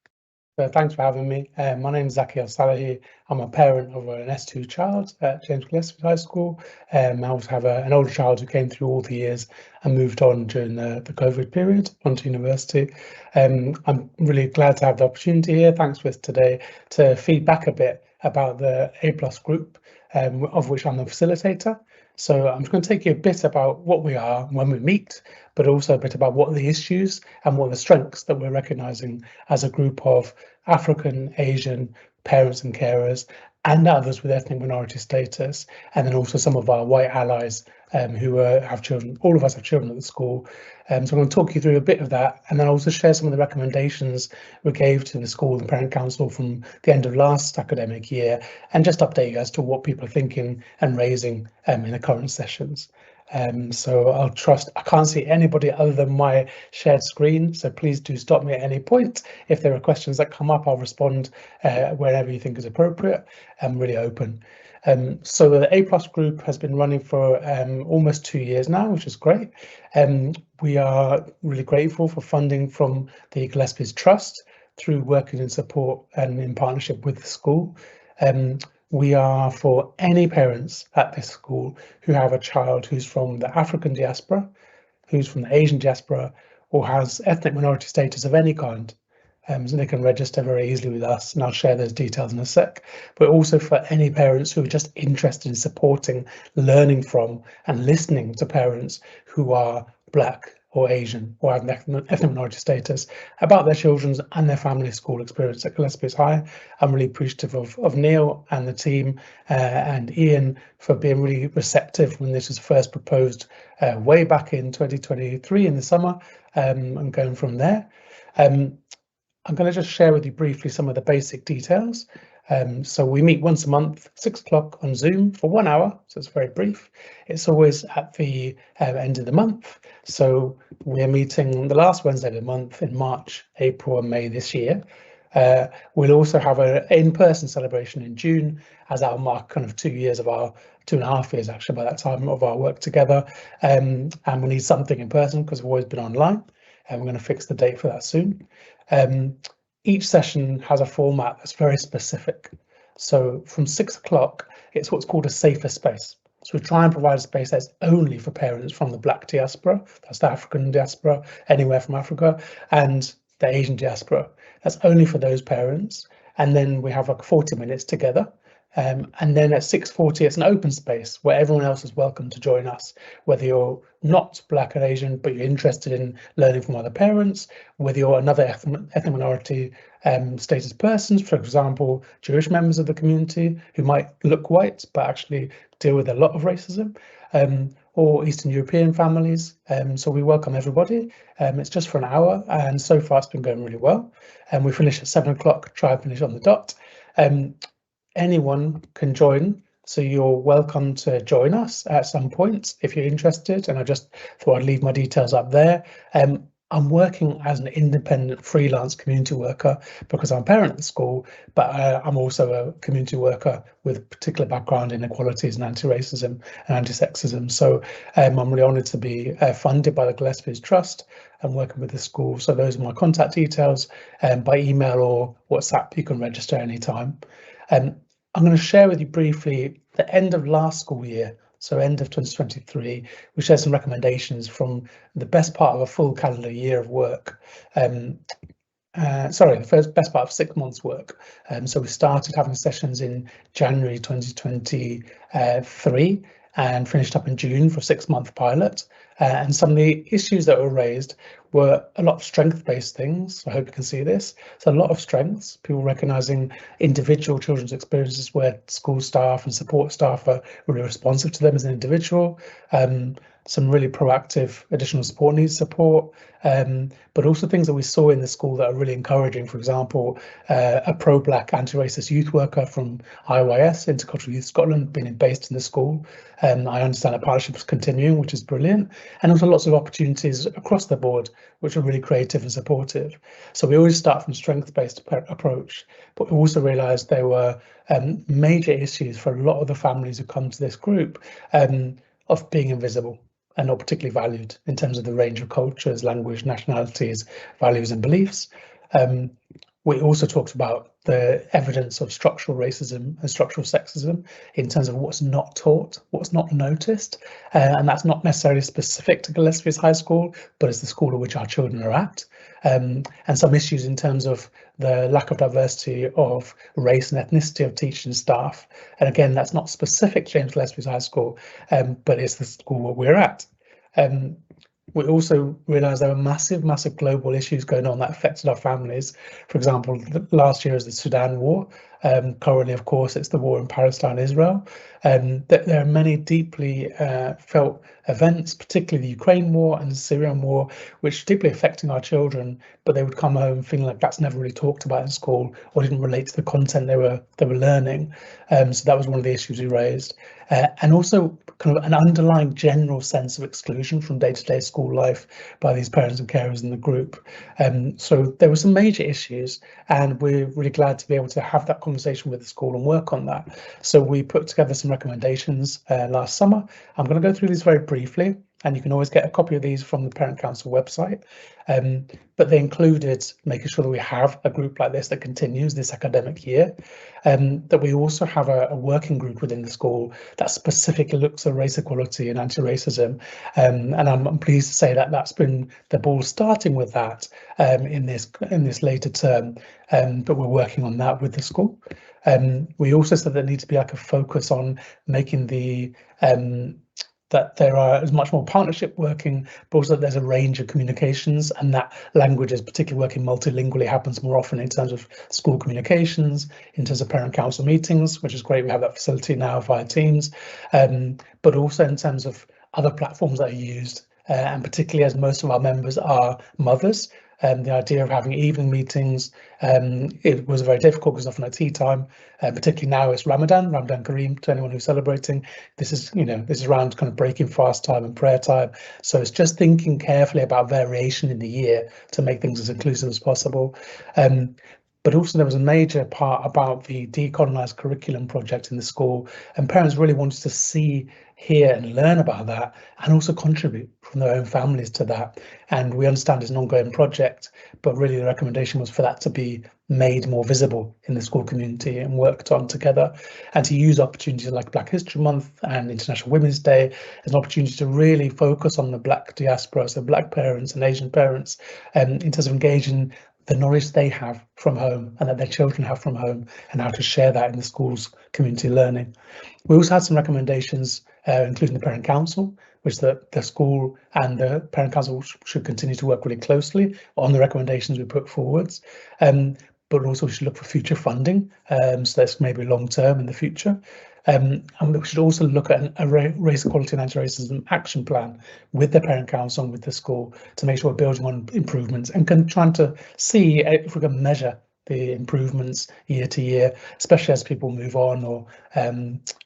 So thanks for having me. My name is Zaki Al-Salahi. I'm a parent of an S2 child at James Gillespie High School. I also have an older child who came through all the years and moved on during the COVID period onto university. I'm really glad to have the opportunity here, thanks with today, to feedback a bit about the A+ group, of which I'm the facilitator. So I'm just going to take you a bit about what we are when we meet, but also a bit about what are the issues and what are the strengths that we're recognising as a group of African, Asian parents and carers, and others with ethnic minority status, and then also some of our white allies who have children. All of us have children at the school. So I'm going to talk you through a bit of that, and then also share some of the recommendations we gave to the school and parent council from the end of last academic year, and just update you as to what people are thinking and raising in the current sessions. So I can't see anybody other than my shared screen, so please do stop me at any point. If there are questions that come up, I'll respond wherever you think is appropriate. I'm really open. So the A+ group has been running for almost 2 years now, which is great. We are really grateful for funding from the Gillespie's Trust through working in support and in partnership with the school. We are for any parents at this school who have a child who's from the African diaspora, who's from the Asian diaspora, or has ethnic minority status of any kind. So they can register very easily with us, and I'll share those details in a sec. But also for any parents who are just interested in supporting, learning from and listening to parents who are Black or Asian or have ethnic minority status about their children's and their family school experience at Gillespie's High. I'm really appreciative of Neil and the team and Ian for being really receptive when this was first proposed way back in 2023 in the summer, and going from there. I'm going to just share with you briefly some of the basic details. So we meet once a month, 6 o'clock on Zoom for 1 hour, so it's very brief. It's always at the end of the month. So we're meeting the last Wednesday of the month in March, April and May this year. We'll also have an in-person celebration in June, as that'll mark kind of 2 years of our 2.5 years actually by that time of our work together. And we need something in person because we've always been online, and we're going to fix the date for that soon. Each session has a format that's very specific. So from 6 o'clock, it's what's called a safer space. So we try and provide a space that's only for parents from the Black diaspora, that's the African diaspora, anywhere from Africa, and the Asian diaspora. That's only for those parents. And then we have like 40 minutes together. And then at 6:40, it's an open space where everyone else is welcome to join us, whether you're not Black or Asian, but you're interested in learning from other parents, whether you're another ethnic minority status persons, for example, Jewish members of the community who might look white, but actually deal with a lot of racism, or Eastern European families. So we welcome everybody. It's just for an hour, and so far it's been going really well. And we finish at 7 o'clock, try and finish on the dot. Anyone can join, so you're welcome to join us at some point if you're interested, and I just thought I'd leave my details up there. I'm working as an independent freelance community worker because I'm a parent at the school, but I'm also a community worker with a particular background in equalities and anti-racism and anti-sexism. So I'm really honoured to be funded by the Gillespie's Trust and working with the school. So those are my contact details. By email or WhatsApp, you can register anytime. I'm going to share with you briefly the end of last school year. so end of 2023, we shared some recommendations from the best part of a full calendar year of work. Sorry, the best part of 6 months work. So we started having sessions in January 2023 and finished up in June for a 6-month pilot. And some of the issues that were raised were a lot of strength-based things. I hope you can see this. So a lot of strengths, people recognising individual children's experiences where school staff and support staff are really responsive to them as an individual. Some really proactive additional support needs support, but also things that we saw in the school that are really encouraging. For example, a pro-Black anti-racist youth worker from IYS, Intercultural Youth Scotland, being based in the school. I understand that partnership is continuing, which is brilliant, and also lots of opportunities across the board, which are really creative and supportive. So we always start from strength-based approach, but we also realised there were major issues for a lot of the families who come to this group of being invisible and not particularly valued in terms of the range of cultures, language, nationalities, values and beliefs. We also talked about the evidence of structural racism and structural sexism in terms of what's not taught, what's not noticed, and that's not necessarily specific to Gillespie Fields High School, but it's the school at which our children are at, and some issues in terms of the lack of diversity of race and ethnicity of teaching staff. And again, that's not specific to James Gillespie Fields High School, but it's the school where we're at. We also realised there were massive global issues going on that affected our families. For example, last year was the Sudan war. Currently, of course, it's the war in Palestine, Israel. There are many deeply felt events, particularly the Ukraine war and the Syrian war, which are deeply affecting our children, but they would come home feeling like that's never really talked about in school or didn't relate to the content they were learning. So that was one of the issues we raised. And also kind of an underlying general sense of exclusion from day-to-day school life by these parents and carers in the group. So there were some major issues, and we're really glad to be able to have that conversation with the school and work on that. So we put together some recommendations last summer. I'm going to go through these very briefly, and you can always get a copy of these from the Parent Council website. But they included making sure that we have a group like this that continues this academic year, that we also have a working group within the school that specifically looks at race equality and anti-racism. And I'm pleased to say that that's been the ball starting with that in this later term, but we're working on that with the school. We also said there needs to be like a focus on making the that there is much more partnership working, but also that there's a range of communications, and that languages, particularly working multilingually, happens more often in terms of school communications, in terms of parent council meetings, which is great. We have that facility now via Teams, but also in terms of other platforms that are used, and particularly as most of our members are mothers. The idea of having evening meetings, it was very difficult because often at tea time, particularly now it's Ramadan Kareem to anyone who's celebrating. This is around kind of breaking fast time and prayer time. So it's just thinking carefully about variation in the year to make things as inclusive as possible. But also there was a major part about the Decolonise Curriculum project in the school, and parents really wanted to see, hear and learn about that, and also contribute from their own families to that. And we understand it's an ongoing project, but really the recommendation was for that to be made more visible in the school community and worked on together, and to use opportunities like Black History Month and International Women's Day as an opportunity to really focus on the Black diaspora, so Black parents and Asian parents, in terms of engaging the knowledge they have from home and that their children have from home, and how to share that in the school's community learning. We also had some recommendations, including the Parent Council, which the school and the Parent Council should continue to work really closely on the recommendations we put forwards. But also we should look for future funding, so that's maybe long term in the future. And we should also look at a race equality and anti-racism action plan with the Parent Council and with the school to make sure we're building on improvements and trying to see if we can measure the improvements year to year, especially as people move on, or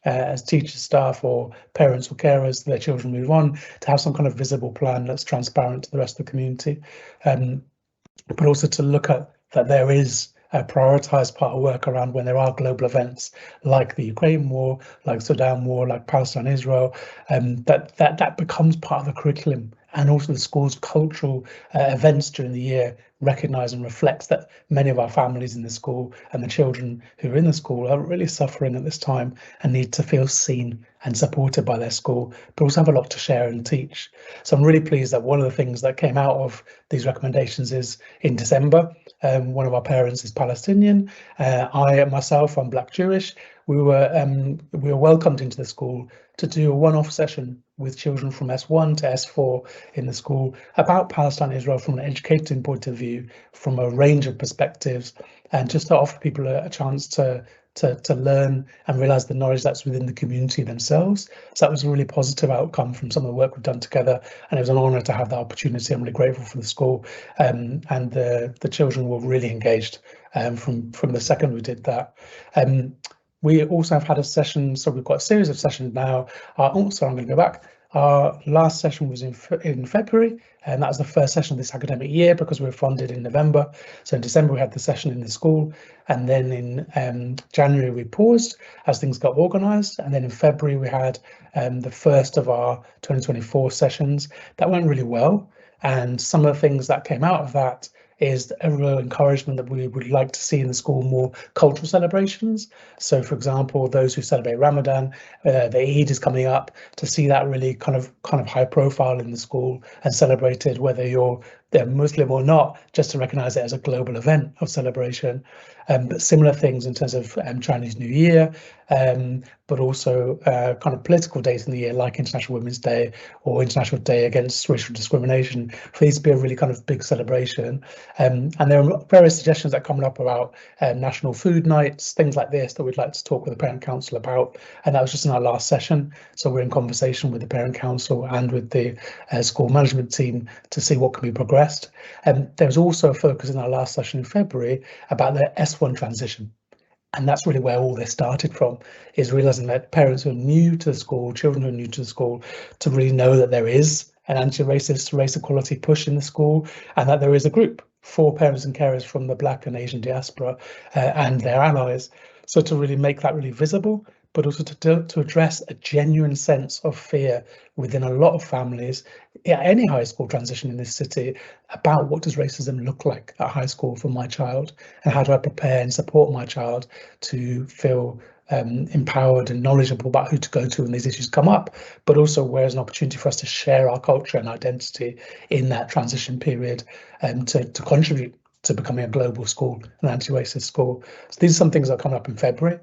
as teachers, staff or parents or carers, their children move on, to have some kind of visible plan that's transparent to the rest of the community. But also to look at that there is a prioritised part of work around when there are global events like the Ukraine war, like Sudan war, like Palestine, Israel, that becomes part of the curriculum, and also the school's cultural events during the year recognise and reflects that many of our families in the school and the children who are in the school are really suffering at this time and need to feel seen and supported by their school, but also have a lot to share and teach. So I'm really pleased that one of the things that came out of these recommendations is in December, one of our parents is Palestinian. I myself, I'm Black Jewish. We were welcomed into the school to do a one-off session with children from S1 to S4 in the school about Palestine and Israel from an educating point of view, from a range of perspectives, and just to offer people a chance to learn and realise the knowledge that's within the community themselves. So that was a really positive outcome from some of the work we've done together, and it was an honour to have that opportunity. I'm really grateful for the school, and the children were really engaged from the second we did that. We also have had a session, so we've got a series of sessions now. So I'm going to go back. Our last session was in February, and that was the first session of this academic year because we were funded in November. So in December we had the session in the school, and then in January we paused as things got organised, and then in February we had the first of our 2024 sessions. That went really well, and some of the things that came out of that is a real encouragement that we would like to see in the school more cultural celebrations. So, for example, those who celebrate Ramadan, the Eid is coming up, to see that really kind of high profile in the school and celebrated, whether you're Muslim or not, just to recognise it as a global event of celebration. But similar things in terms of Chinese New Year, but also kind of political days in the year like International Women's Day or International Day Against Racial Discrimination, for these to be a really kind of big celebration. And there are various suggestions that are coming up about national food nights, things like this that we'd like to talk with the Parent Council about. And that was just in our last session. So we're in conversation with the Parent Council and with the school management team to see what can be progressed. There was also a focus in our last session in February about the S1 transition. And that's really where all this started from, is realising that parents who are new to the school, children who are new to the school, to really know that there is an anti-racist, race equality push in the school, and that there is a group for parents and carers from the Black and Asian diaspora and their allies. So to really make that really visible, but also to address a genuine sense of fear within a lot of families at any high school transition in this city about what does racism look like at high school for my child, and how do I prepare and support my child to feel empowered and knowledgeable about who to go to when these issues come up, but also where's an opportunity for us to share our culture and identity in that transition period and to contribute to becoming a global school, an anti-racist school. So these are some things that come up in February.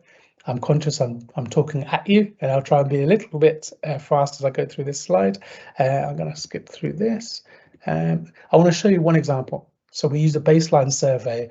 I'm conscious I'm talking at you, and I'll try and be a little bit fast as I go through this slide. I'm going to skip through this. I want to show you one example. So we use a baseline survey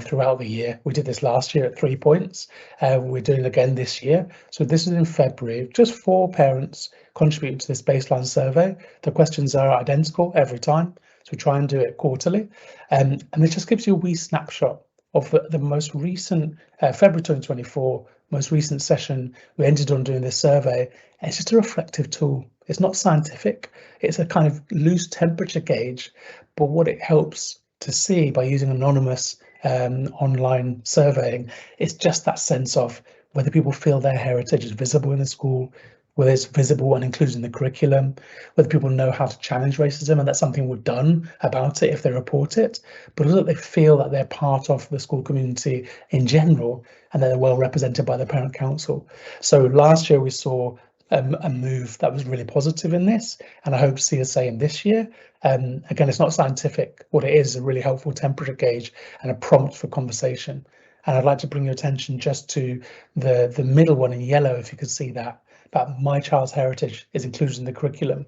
throughout the year. We did this last year at 3 points. We're doing it again this year. So this is in February. Just 4 parents contribute to this baseline survey. The questions are identical every time. So we try and do it quarterly. And it just gives you a wee snapshot of the most recent February 2024, most recent session we ended on doing this survey. And it's just a reflective tool. It's not scientific. It's a kind of loose temperature gauge, but what it helps to see by using anonymous online surveying is just that sense of whether people feel their heritage is visible in the school, whether it's visible and included in the curriculum, whether people know how to challenge racism, and that's something we've done about it if they report it, but also that they feel that they're part of the school community in general and that they're well represented by the Parent Council. So last year we saw a move that was really positive in this, and I hope to see the same this year. Again, it's not scientific. What it is a really helpful temperature gauge and a prompt for conversation. And I'd like to bring your attention just to the middle one in yellow, if you could see that. About my child's heritage is included in the curriculum.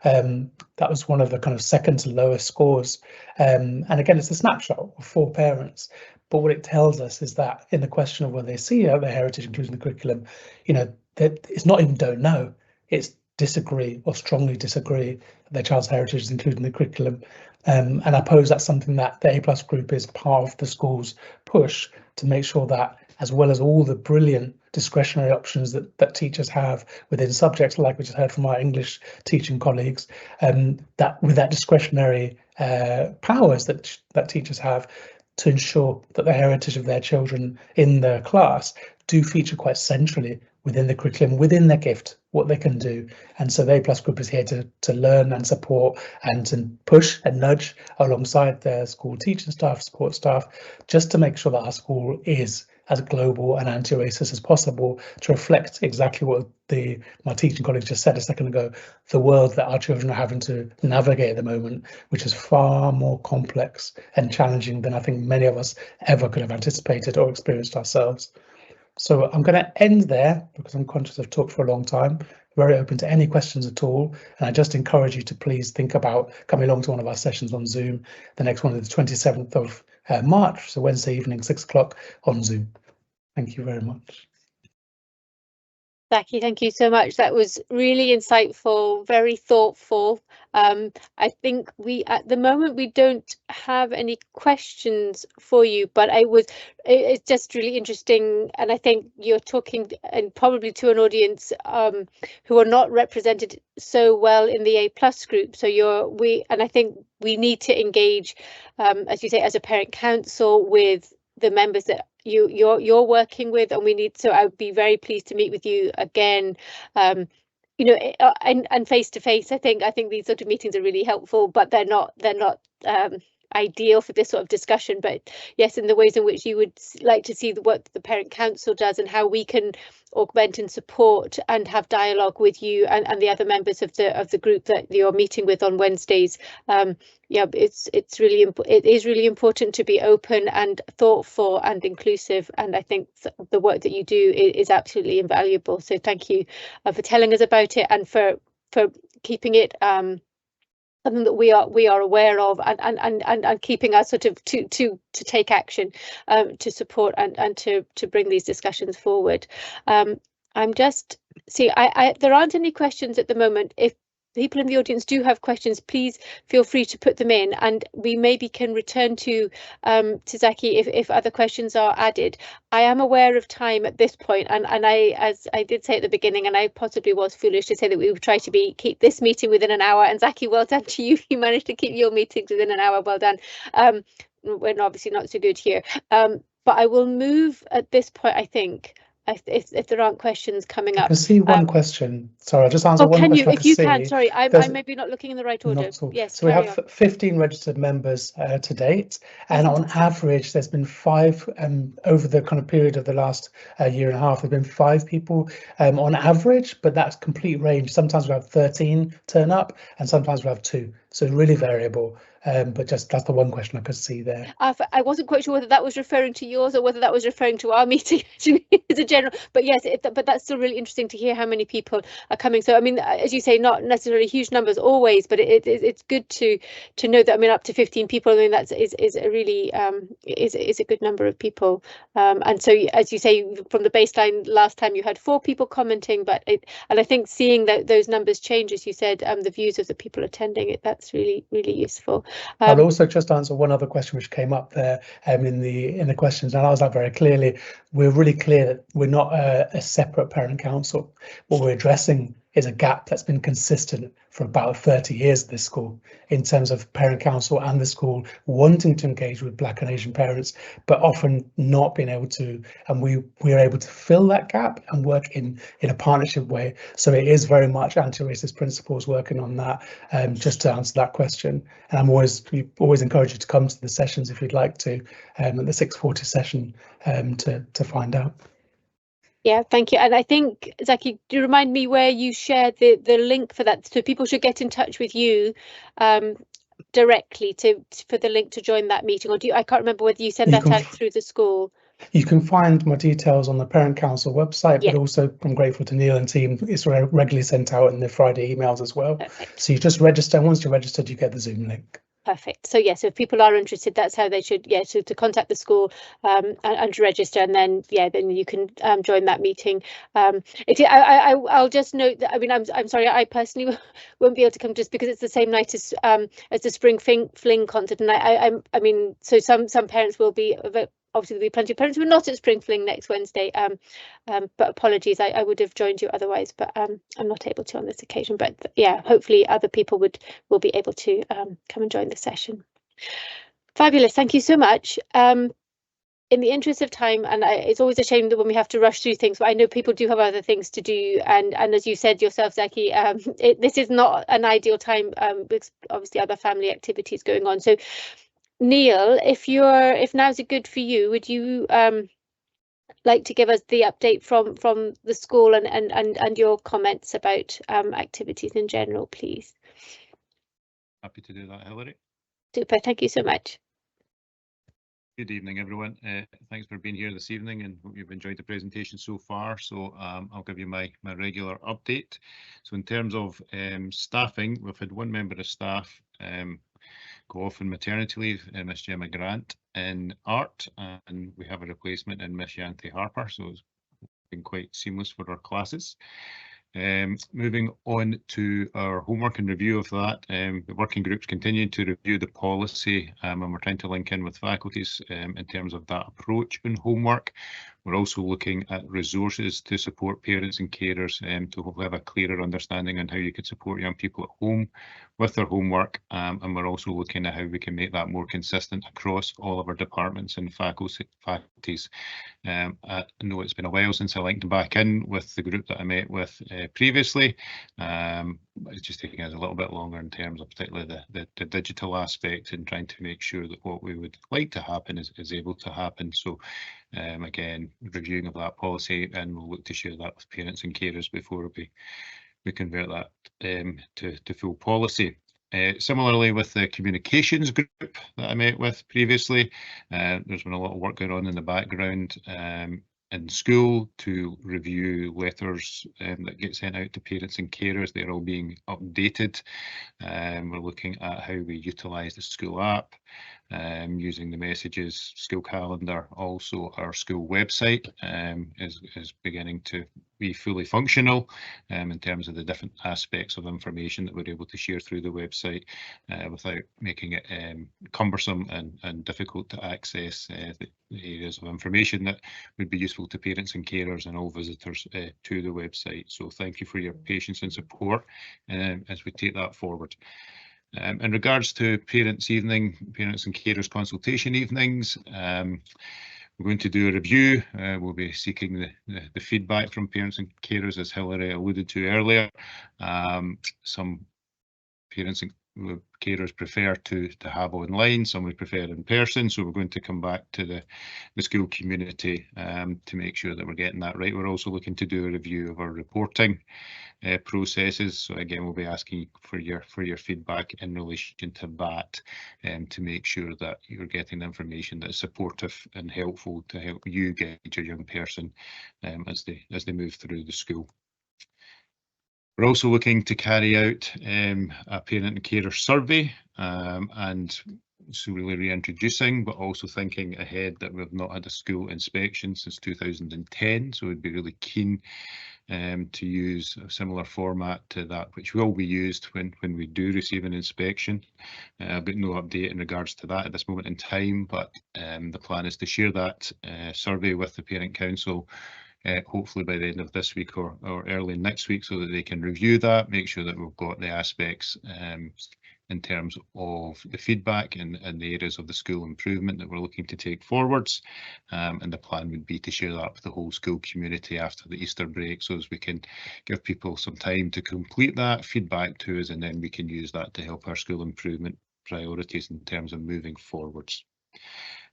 That was one of the kind of second to lowest scores. And again, it's a snapshot of 4 parents. But what it tells us is that in the question of whether they see their heritage included in the curriculum, you know, that it's not even don't know, it's disagree or strongly disagree that their child's heritage is included in the curriculum. And I suppose that's something that the A+ group is part of the school's push to make sure that, as well as all the brilliant discretionary options that teachers have within subjects, like we just heard from our English teaching colleagues, that with that discretionary powers that teachers have to ensure that the heritage of their children in their class do feature quite centrally within the curriculum, within their gift what they can do. And so the A+ group is here to learn and support and to push and nudge alongside their school teaching staff, support staff, just to make sure that our school is as global and anti-racist as possible, to reflect exactly what my teaching colleagues just said a second ago, the world that our children are having to navigate at the moment, which is far more complex and challenging than I think many of us ever could have anticipated or experienced ourselves. So I'm going to end there because I'm conscious I've talked for a long time. Very open to any questions at all, and I just encourage you to please think about coming along to one of our sessions on Zoom. The next one is the 27th of March, so Wednesday evening, 6 o'clock on Zoom. Thank you very much. Zaki, thank you so much. That was really insightful, very thoughtful. I think at the moment we don't have any questions for you, but it's just really interesting, and I think you're talking and probably to an audience who are not represented so well in the A+ group. So I think we need to engage, as you say, as a parent council with the members that you're working with, and I would be very pleased to meet with you again, you know, and face to face. I think these sort of meetings are really helpful, but they're not ideal for this sort of discussion. But yes, in the ways in which you would like to see the work that the parent council does and how we can augment and support and have dialogue with you and the other members of the group that you're meeting with on Wednesdays. Yeah, it is really important to be open and thoughtful and inclusive, and I think the work that you do is absolutely invaluable. So thank you for telling us about it and for keeping it something that we are aware of and keeping us sort of to take action, to support and to bring these discussions forward. I'm just there aren't any questions at the moment. If people in the audience do have questions, please feel free to put them in, and we maybe can return to Zaki if other questions are added. I am aware of time at this point, and as I did say at the beginning, and I possibly was foolish to say that we would try to keep this meeting within an hour. And Zaki, well done to you. You managed to keep your meetings within an hour. Well done. We're obviously not so good here. But I will move at this point, I think. If there aren't questions coming up. I can see one question. Sorry, I'll just answer one question. If you can, sorry, I'm maybe not looking in the right order. Yes. So we have 15 registered members to date, and on average, there's been 5 over the kind of period of the last year and a half. There've been 5 people on average, but that's complete range. Sometimes we have 13 turn up, and sometimes we have 2. So really variable. But that's the one question I could see there. I wasn't quite sure whether that was referring to yours or whether that was referring to our meeting as a general. But yes, but that's still really interesting to hear how many people are coming. So I mean, as you say, not necessarily huge numbers always, but it's good to know that. I mean, up to 15 people. I mean, that's is a really is a good number of people. And so, as you say, from the baseline last time you had 4 people commenting, and I think seeing that those numbers change, as you said, the views of the people attending it, that's really useful. I'll also just answer one other question which came up there in the questions, and I was like very clearly, we're really clear that we're not a separate parent council. What we're addressing is a gap that's been consistent for about 30 years at this school in terms of parent council and the school wanting to engage with Black and Asian parents, but often not being able to, and we are able to fill that gap and work in a partnership way. So it is very much anti-racist principles working on that, just to answer that question. And I'm always encourage you to come to the sessions if you'd like to, at the 6:40 session to find out. Yeah, thank you. And I think, Zaki, do you remind me where you shared the link for that? So people should get in touch with you directly for the link to join that meeting, or I can't remember whether you send that out through the school. You can find my details on the Parent Council website, but also I'm grateful to Neil and team. It's regularly sent out in the Friday emails as well. Perfect. So you just register. Once you're registered, you get the Zoom link. Perfect. So yes, if people are interested, that's how they should, to contact the school and to register, and then then you can join that meeting. I'll just note that, I mean, I'm sorry, I personally won't be able to come just because it's the same night as the Spring Fling concert, and I mean, so some parents will be. Obviously, there'll be plenty of parents who are not at Spring Fling next Wednesday, but apologies, I would have joined you otherwise, but I'm not able to on this occasion. But yeah, hopefully other people will be able to come and join the session. Fabulous, thank you so much. in the interest of time, and it's always a shame that when we have to rush through things, but I know people do have other things to do, and as you said yourself, Zaki, this is not an ideal time because obviously other family activities going on. So Neil, if now's good for you, would you like to give us the update from the school and your comments about activities in general, please? Happy to do that, Hilary. Super, thank you so much. Good evening, everyone. Thanks for being here this evening, and hope you've enjoyed the presentation so far. So I'll give you my regular update. So in terms of staffing, we've had one member of staff go off on maternity leave, Miss Gemma Grant in art, and we have a replacement in Miss Yanti Harper, so it's been quite seamless for our classes. Moving on to our homework and review of that, the working groups continue to review the policy, and we're trying to link in with faculties in terms of that approach in homework. We're also looking at resources to support parents and carers to hopefully have a clearer understanding on how you could support young people at home with their homework, and we're also looking at how we can make that more consistent across all of our departments and faculties. I know it's been a while since I linked back in with the group that I met with previously. It's just taking us a little bit longer in terms of particularly the digital aspect and trying to make sure that what we would like to happen is able to happen. So again, reviewing of that policy, and we'll look to share that with parents and carers before we convert that to full policy. Similarly with the communications group that I met with previously, there's been a lot of work going on in the background in school to review letters that get sent out to parents and carers. They're all being updated. We're looking at how we utilise the school app, using the messages, school calendar. Also our school website is beginning to be fully functional in terms of the different aspects of information that we're able to share through the website without making it cumbersome and difficult to access the areas of information that would be useful to parents and carers and all visitors to the website. So thank you for your patience and support as we take that forward. In regards to parents' evening, parents and carers consultation evenings, we're going to do a review. We'll be seeking the feedback from parents and carers, as Hilary alluded to earlier. Some parents and carers prefer to have online, some would prefer in person, so we're going to come back to the school community to make sure that we're getting that right. We're also looking to do a review of our reporting processes, so again we'll be asking for your feedback in relation to that, to make sure that you're getting information that is supportive and helpful to help you guide your young person as they move through the school. We're also looking to carry out a parent and carer survey, and so really reintroducing, but also thinking ahead that we've not had a school inspection since 2010, so we'd be really keen to use a similar format to that which will be used when we do receive an inspection, but no update in regards to that at this moment in time. But the plan is to share that survey with the Parent Council hopefully by the end of this week or early next week, so that they can review that, make sure that we've got the aspects in terms of the feedback and the areas of the school improvement that we're looking to take forwards. And the plan would be to share that with the whole school community after the Easter break, so as we can give people some time to complete that feedback to us, and then we can use that to help our school improvement priorities in terms of moving forwards.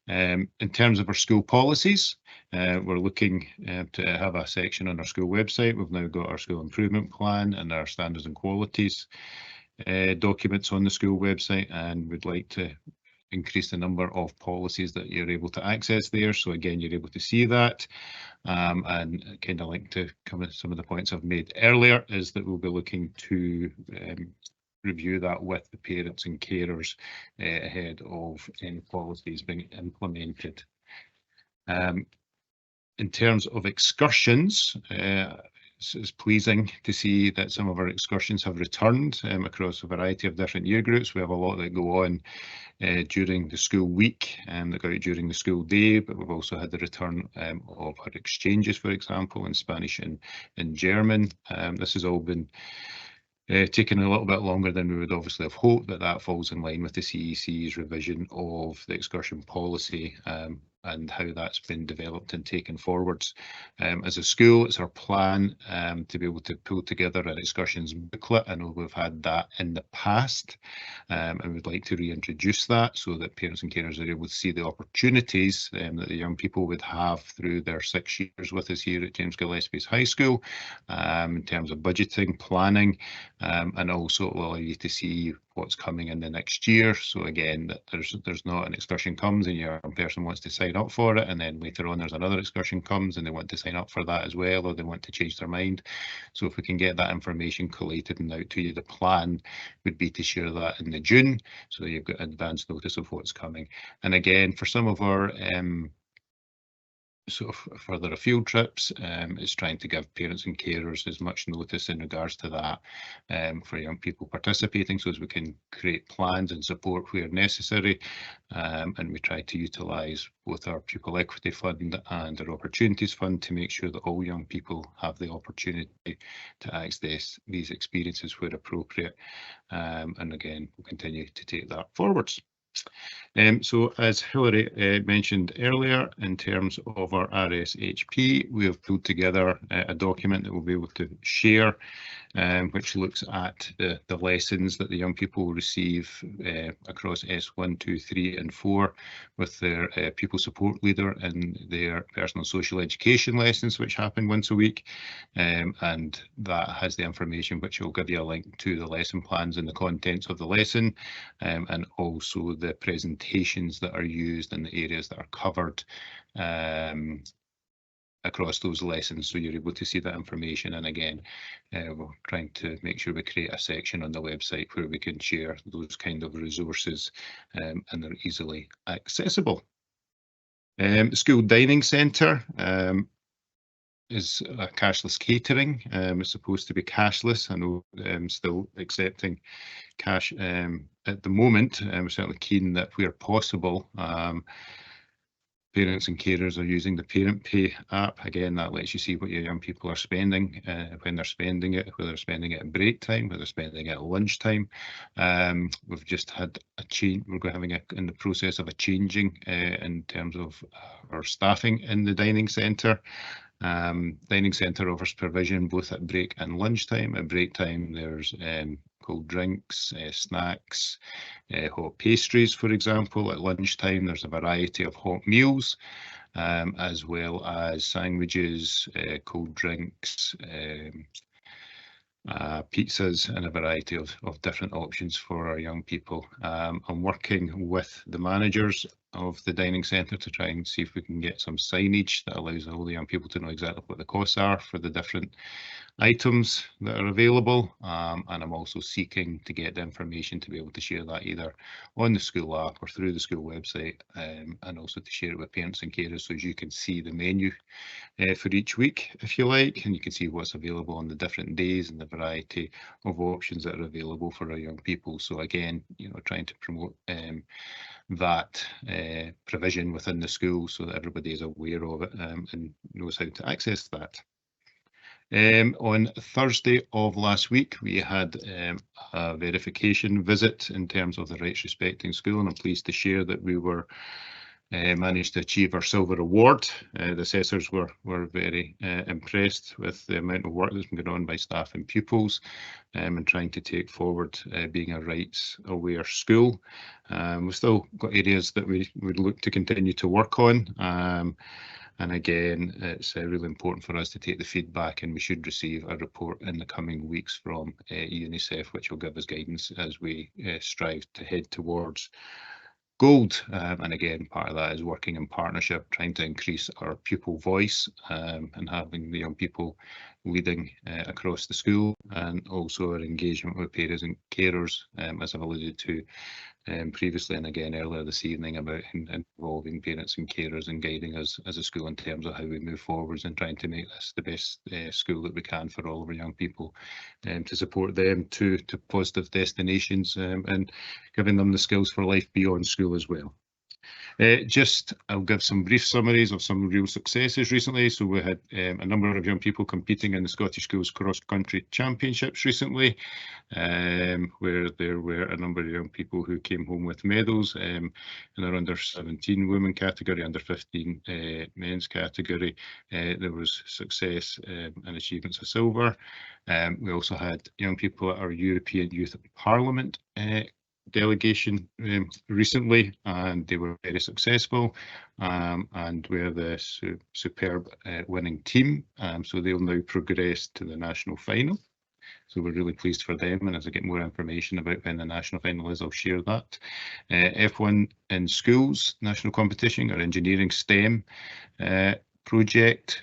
In terms of our school policies, we're looking to have a section on our school website. We've now got our school improvement plan and our standards and qualities documents on the school website, and we'd like to increase the number of policies that you're able to access there. So again, you're able to see that, and kind of linked to some of the points I've made earlier, is that we'll be looking to review that with the parents and carers ahead of any policies being implemented. In terms of excursions, it's pleasing to see that some of our excursions have returned across a variety of different year groups. We have a lot that go on during the school week and that go out during the school day, but we've also had the return of our exchanges, for example, in Spanish and German. This has all been taken a little bit longer than we would obviously have hoped, but that falls in line with the CEC's revision of the excursion policy and how that's been developed and taken forwards. As a school, it's our plan to be able to pull together an excursions booklet. I know we've had that in the past, and we'd like to reintroduce that so that parents and carers are able to see the opportunities that the young people would have through their 6 years with us here at James Gillespie's High School, in terms of budgeting, planning, and also it will allow you to see what's coming in the next year. So again, that there's not an excursion comes and your person wants to sign up for it, and then later on there's another excursion comes and they want to sign up for that as well, or they want to change their mind. So if we can get that information collated and out to you, the plan would be to share that in the June, so you've got advance notice of what's coming. And again, for some of our sort of further afield trips, is trying to give parents and carers as much notice in regards to that for young people participating, so as we can create plans and support where necessary, and we try to utilise both our pupil equity fund and our opportunities fund to make sure that all young people have the opportunity to access these experiences where appropriate, and again we'll continue to take that forwards. So as Hilary mentioned earlier, in terms of our RSHP, we have pulled together a document that we'll be able to share, which looks at the lessons that the young people will receive across S1, 2, 3 and 4 with their pupil support leader and their personal social education lessons, which happen once a week, and that has the information which will give you a link to the lesson plans and the contents of the lesson, and also the presentations that are used and the areas that are covered across those lessons, so you're able to see that information. And again, we're trying to make sure we create a section on the website where we can share those kind of resources, and they're easily accessible. The school dining centre is a cashless catering. It's supposed to be cashless. I know I'm still accepting cash at the moment. I'm certainly keen that where possible, parents and carers are using the Parent Pay app. Again, that lets you see what your young people are spending, when they're spending it, whether they're spending it at break time, whether they're spending it at lunchtime. We've just had a change. We're having in the process of a changing in terms of our staffing in the dining centre. Dining centre offers provision both at break and lunchtime. At break time, there's cold drinks, snacks, hot pastries, for example. At lunchtime, there's a variety of hot meals, as well as sandwiches, cold drinks, pizzas, and a variety of different options for our young people. I'm working with the managers of the dining centre to try and see if we can get some signage that allows all the young people to know exactly what the costs are for the different items that are available, and I'm also seeking to get the information to be able to share that either on the school app or through the school website, and also to share it with parents and carers, so as you can see the menu for each week, if you like, and you can see what's available on the different days and the variety of options that are available for our young people. So again, you know, trying to promote that provision within the school so that everybody is aware of it, and knows how to access that. On Thursday of last week, we had a verification visit in terms of the Rights Respecting School, and I'm pleased to share that we were managed to achieve our silver award. The assessors were very impressed with the amount of work that's been going on by staff and pupils, and trying to take forward being a rights aware school. We've still got areas that we would look to continue to work on. And again, it's really important for us to take the feedback, and we should receive a report in the coming weeks from UNICEF, which will give us guidance as we strive to head towards gold. And again, part of that is working in partnership, trying to increase our pupil voice, and having the young people leading across the school, and also our engagement with parents and carers, as I've alluded to previously and again earlier this evening, about involving parents and carers and guiding us as a school in terms of how we move forwards and trying to make this the best school that we can for all of our young people, to support them to positive destinations, and giving them the skills for life beyond school as well. I'll give some brief summaries of some real successes recently. So we had a number of young people competing in the Scottish Schools Cross Country Championships recently, where there were a number of young people who came home with medals in our under 17 women category, under 15 men's category. There was success and achievements of silver. We also had young people at our European Youth Parliament delegation recently, and they were very successful, and we're the superb winning team, so they'll now progress to the national final. So we're really pleased for them, and as I get more information about when the national final is, I'll share that. F1 in schools national competition, our engineering STEM project.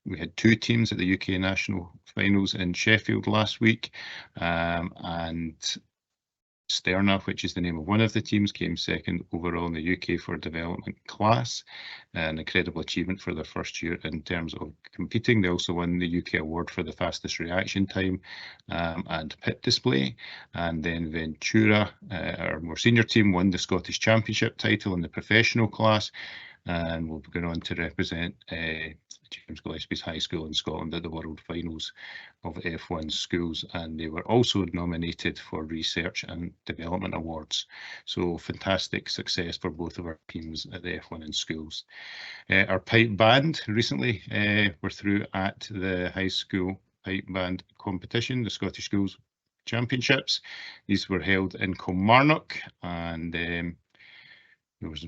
We had 2 teams at the UK national finals in Sheffield last week, and Sterna, which is the name of one of the teams, came second overall in the UK for development class, an incredible achievement for their first year in terms of competing. They also won the UK award for the fastest reaction time and pit display. And then Ventura, our more senior team, won the Scottish Championship title in the professional class, and will be going on to represent James Gillespie's High School in Scotland at the World Finals of F1 schools, and they were also nominated for Research and Development Awards. So fantastic success for both of our teams at the F1 in schools. Our pipe band recently were through at the high school pipe band competition, the Scottish Schools Championships. These were held in Kilmarnock, and there was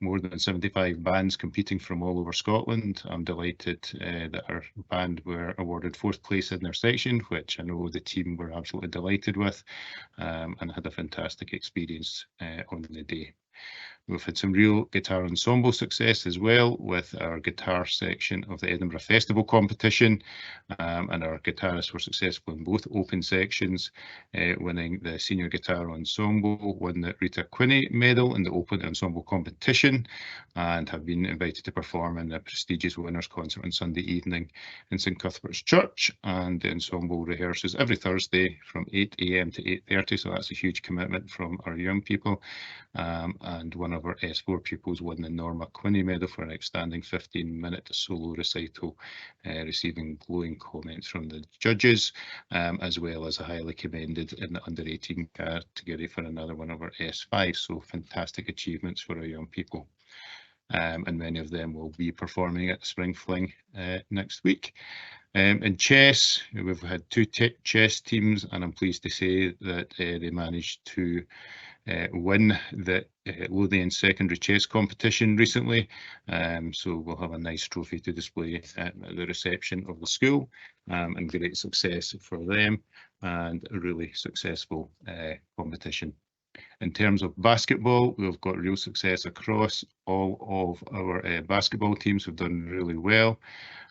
more than 75 bands competing from all over Scotland. I'm delighted that our band were awarded 4th place in their section, which I know the team were absolutely delighted with, and had a fantastic experience on the day. We've had some real guitar ensemble success as well with our guitar section of the Edinburgh Festival competition, and our guitarists were successful in both open sections, winning the senior guitar ensemble, won the Rita Quinney medal in the open ensemble competition, and have been invited to perform in the prestigious winners concert on Sunday evening in St Cuthbert's Church. And the ensemble rehearses every Thursday from 8 AM to 8:30, so that's a huge commitment from our young people. And one of our S4 pupils won the Norma Quinney medal for an outstanding 15-minute solo recital, receiving glowing comments from the judges, as well as a highly commended in the under 18 category for another one of our S5. So fantastic achievements for our young people. And many of them will be performing at Spring Fling next week. In chess, we've had 2 chess teams, and I'm pleased to say that they managed to win the Lothian secondary chess competition recently, so we'll have a nice trophy to display at the reception of the school, and great success for them, and a really successful competition. In terms of basketball, we've got real success across all of our basketball teams. Have done really well.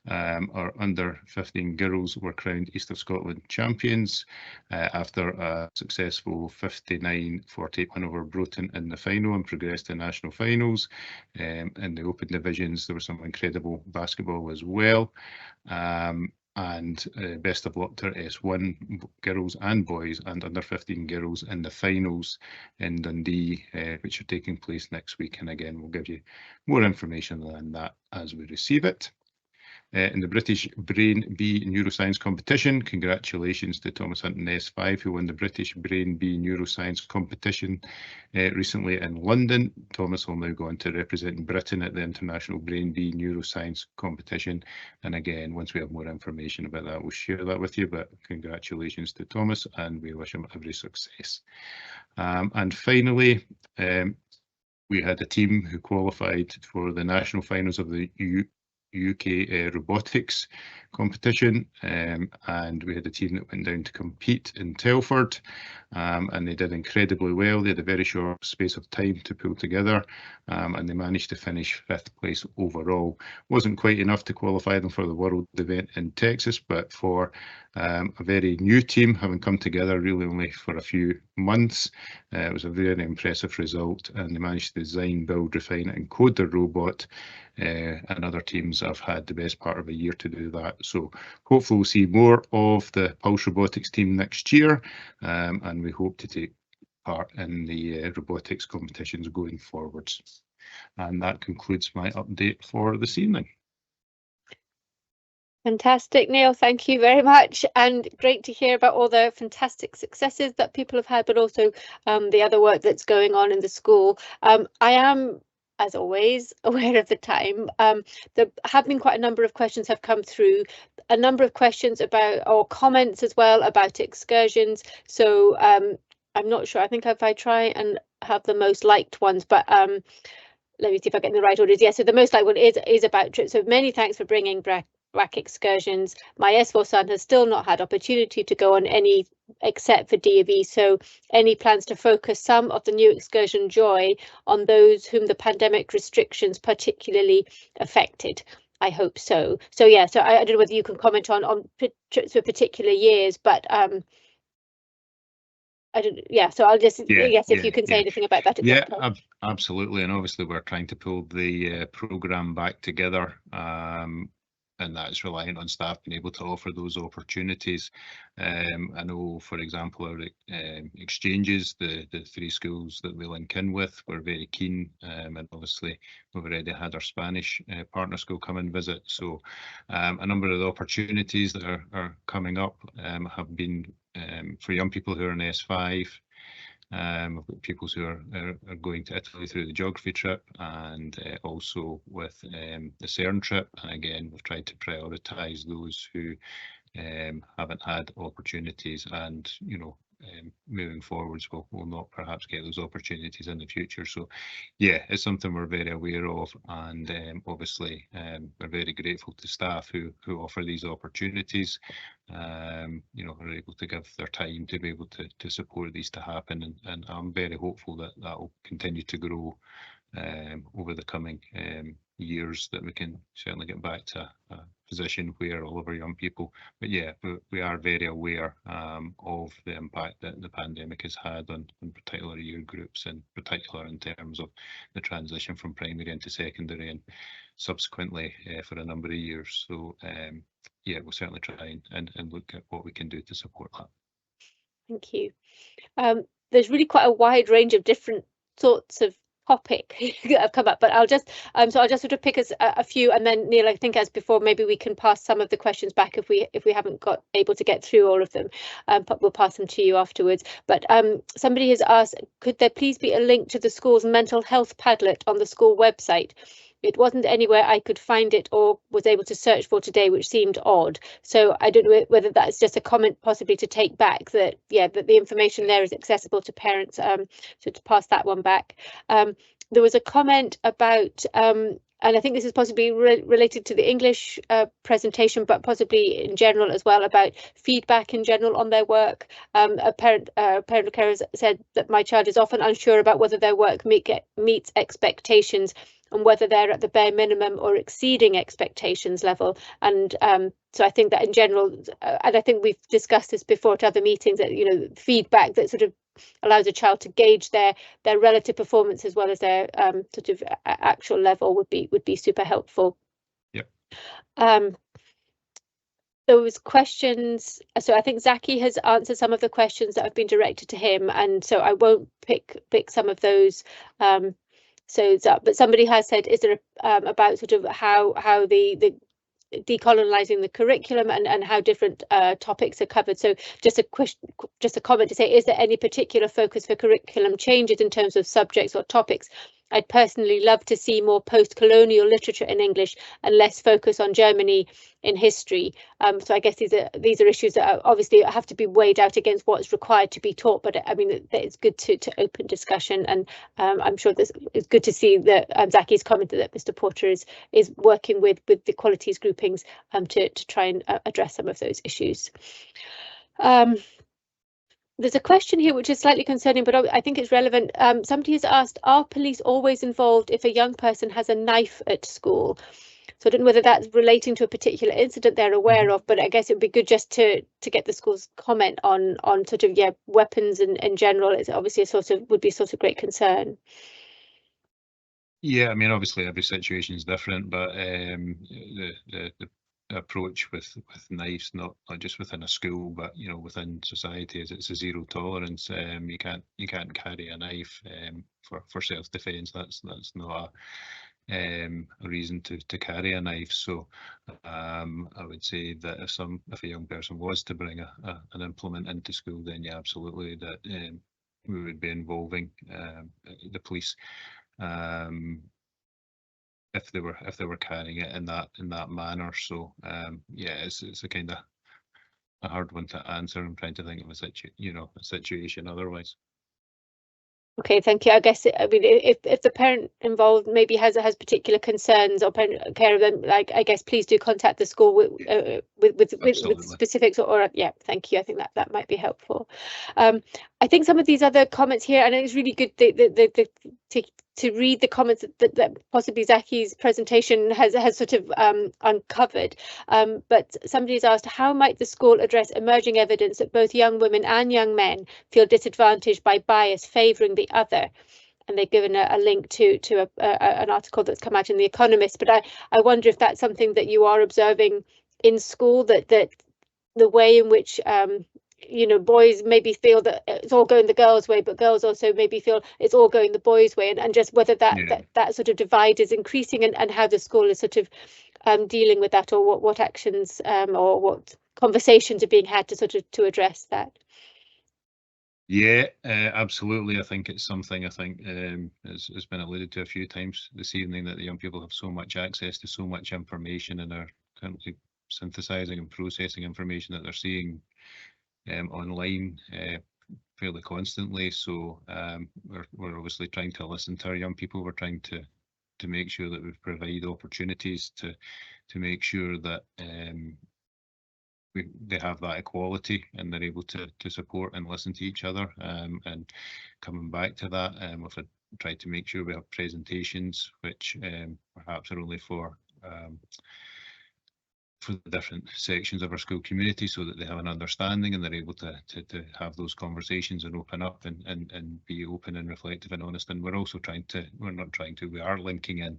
Our under 15 girls were crowned East of Scotland champions after a successful 59-48 win over Broughton in the final, and progressed to national finals. In the open divisions, there was some incredible basketball as well. And best of luck to our S1 girls and boys and under 15 girls in the finals in Dundee, which are taking place next week. And again, we'll give you more information on that as we receive it. In the British Brain B Neuroscience competition, congratulations to Thomas Hunton S5, who won the British Brain B Neuroscience competition recently in London. Thomas will now go on to represent Britain at the International Brain B Neuroscience competition. And again, once we have more information about that, we'll share that with you. But congratulations to Thomas, and we wish him every success. And finally, we had a team who qualified for the national finals of the UK robotics competition, and we had a team that went down to compete in Telford, and they did incredibly well. They had a very short space of time to pull together, and they managed to finish 5th place overall. Wasn't quite enough to qualify them for the world event in Texas, but for a very new team, having come together really only for a few months, it was a very impressive result, and they managed to design, build, refine and code their robot, and other teams have had the best part of a year to do that. So hopefully we'll see more of the Pulse Robotics team next year, and we hope to take part in the robotics competitions going forwards. And that concludes my update for this evening. Fantastic, Neil. Thank you very much, and great to hear about all the fantastic successes that people have had, but also the other work that's going on in the school. I am, as always, aware of the time. There have been quite a number of questions have come through, a number of questions about, or comments as well, about excursions. So I'm not sure. I think if I try and have the most liked ones, but let me see if I get in the right orders. Yeah, so the most liked one is about trips. So many thanks for bringing back excursions. My S4 son has still not had opportunity to go on any except for D&V, so any plans to focus some of the new excursion joy on those whom the pandemic restrictions particularly affected? I hope so. So yeah, so I don't know whether you can comment on trips for particular years, but I don't. Yeah, so I'll just if you can say anything about that. Absolutely, and obviously we're trying to pull the programme back together. And that's reliant on staff being able to offer those opportunities. I know, for example, our exchanges, the 3 schools that we link in with, were very keen, and obviously we've already had our Spanish partner school come and visit. So a number of the opportunities that are coming up have been for young people who are in S5. We've got pupils who are going to Italy through the geography trip, and also with the CERN trip. And again, we've tried to prioritise those who haven't had opportunities, and moving forwards, we'll not perhaps get those opportunities in the future. So yeah, it's something we're very aware of, and obviously we're very grateful to staff who offer these opportunities, are able to give their time to be able to support these to happen, and I'm very hopeful that will continue to grow over the coming years, that we can certainly get back to a position where all of our young people, but yeah, we are very aware of the impact that the pandemic has had on particular year groups, in particular in terms of the transition from primary into secondary, and subsequently for a number of years. So yeah, we'll certainly try and look at what we can do to support that. Thank you. There's really quite a wide range of different sorts of topic that have come up, but I'll just sort of pick us a few, and then Neil, I think as before, maybe we can pass some of the questions back if we haven't got able to get through all of them, but we'll pass them to you afterwards. But somebody has asked, could there please be a link to the school's mental health Padlet on the school website? It wasn't anywhere I could find it or was able to search for today, which seemed odd. So I don't know whether that's just a comment possibly to take back, that that the information there is accessible to parents. So to pass that one back. There was a comment about, and I think this is possibly related to the English presentation, but possibly in general as well, about feedback in general on their work. A parent of carers said that my child is often unsure about whether their work meets expectations, and whether they're at the bare minimum or exceeding expectations level. And so I think that in general, and I think we've discussed this before at other meetings, that feedback that sort of allows a child to gauge their relative performance as well as their sort of actual level would be super helpful. Yep. Those questions, so I think Zaki has answered some of the questions that have been directed to him, and so I won't pick some of those. But somebody has said, is there about sort of how the decolonizing the curriculum and how different topics are covered? So just a comment to say, is there any particular focus for curriculum changes in terms of subjects or topics? I'd personally love to see more post-colonial literature in English and less focus on Germany in history. So I guess these are issues that obviously have to be weighed out against what's required to be taught. But I mean, it's good to open discussion, and I'm sure it's good to see that Zaki's commented that Mr. Porter is working with the qualities groupings to try and address some of those issues. There's a question here which is slightly concerning, but I think it's relevant. Somebody has asked, are police always involved if a young person has a knife at school? So I don't know whether that's relating to a particular incident they're aware of, but I guess it would be good just to get the school's comment on sort of weapons in general. It's obviously would be a source of great concern. Yeah, I mean, obviously every situation is different, but the approach with knives, not just within a school, but within society, as it's a zero tolerance. You can't carry a knife for self-defense. That's not a reason to carry a knife. So I would say that if a young person was to bring an implement into school, then yeah, absolutely, that we would be involving the police if they were carrying it in that manner. So yeah, it's a kind of a hard one to answer. I'm trying to think of a situation otherwise. Okay, thank you. I guess if the parent involved maybe has particular concerns or care of them, like, I guess please do contact the school with specifics or yeah, thank you. I think that might be helpful. I think some of these other comments here, and it's really good to read the comments that possibly Zaki's presentation has sort of uncovered. But somebody's asked, how might the school address emerging evidence that both young women and young men feel disadvantaged by bias favouring the other? And they've given a link to an article that's come out in The Economist. But I wonder if that's something that you are observing in school, that the way in which boys maybe feel that it's all going the girls' way, but girls also maybe feel it's all going the boys' way, and just whether that sort of divide is increasing, and how the school is sort of dealing with that, or what actions or what conversations are being had to address that. Yeah, absolutely. I think it's something has been alluded to a few times this evening, that the young people have so much access to so much information, and are currently synthesizing and processing information that they're seeing online fairly constantly. So we're obviously trying to listen to our young people. We're trying to make sure that we provide opportunities to make sure that they have that equality, and they're able to support and listen to each other. And coming back to that, we've tried to make sure we have presentations which perhaps are only for the different sections of our school community, so that they have an understanding, and they're able to have those conversations and open up and be open and reflective and honest. And we are linking in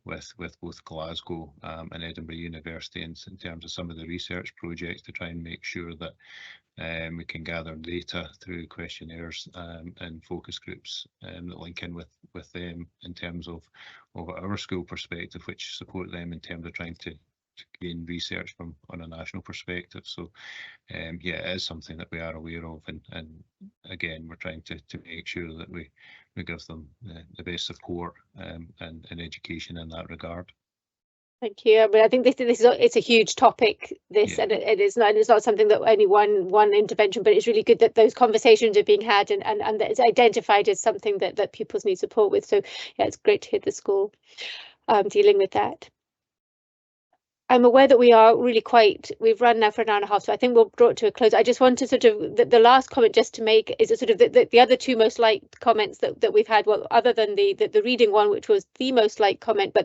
with both Glasgow and Edinburgh University in terms of some of the research projects, to try and make sure that we can gather data through questionnaires and focus groups that link in with them in terms of our school perspective, which support them in terms of trying to gain research on a national perspective. So yeah, it is something that we are aware of, and again, we're trying to make sure that we give them the best support and education in that regard. Thank you. I mean, I think it's a huge topic, and it's not something that any one intervention, but it's really good that those conversations are being had, and that it's identified as something that pupils need support with. So yeah, it's great to hear the school dealing with that. I'm aware that we've run now for an hour and a half, so I think we'll draw it to a close. I just want to sort of, the last comment just to make is sort of the other two most liked comments that we've had, well, other than the reading one, which was the most liked comment, but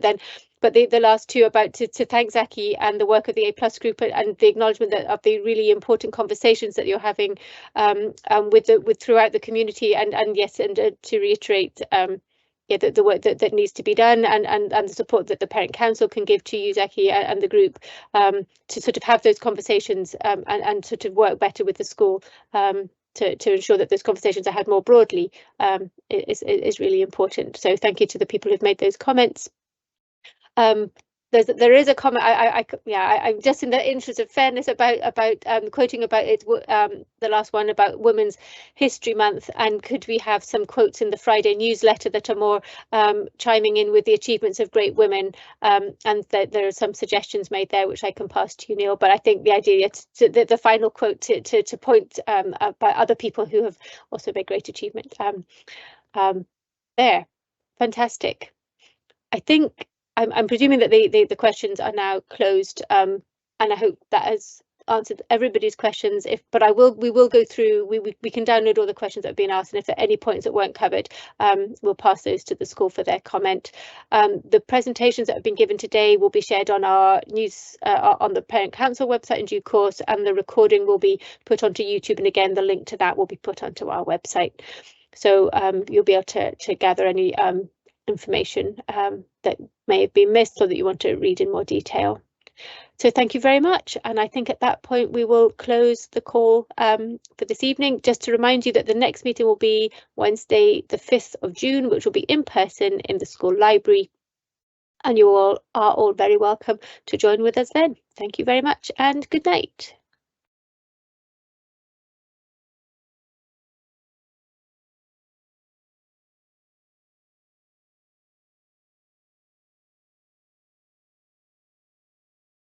the last two about to thank Zaki and the work of the A+ group, and the acknowledgement of the really important conversations that you're having with throughout the community, and yes, and to reiterate the work that needs to be done, and the support that the Parent Council can give to you, Zaki, and the group, to sort of have those conversations and sort of work better with the school to ensure that those conversations are had more broadly is really important. So thank you to the people who've made those comments. There is a comment. I'm just in the interest of fairness about quoting about it. The last one about Women's History Month, and could we have some quotes in the Friday newsletter that are more chiming in with the achievements of great women? And there are some suggestions made there which I can pass to you, Neil. But I think the idea the final quote to point about other people who have also made great achievement. There, fantastic. I think. I'm presuming that the questions are now closed, and I hope that has answered everybody's questions. But we will go through. We can download all the questions that have been asked, and if there are any points that weren't covered, we'll pass those to the school for their comment. The presentations that have been given today will be shared on our news on the Parent Council website in due course, and the recording will be put onto YouTube, and again the link to that will be put onto our website. So you'll be able to gather any information that may have been missed or that you want to read in more detail. So thank you very much. And I think at that point we will close the call for this evening. Just to remind you that the next meeting will be Wednesday, the 5th of June, which will be in person in the school library. And you all are all very welcome to join with us then. Thank you very much and good night.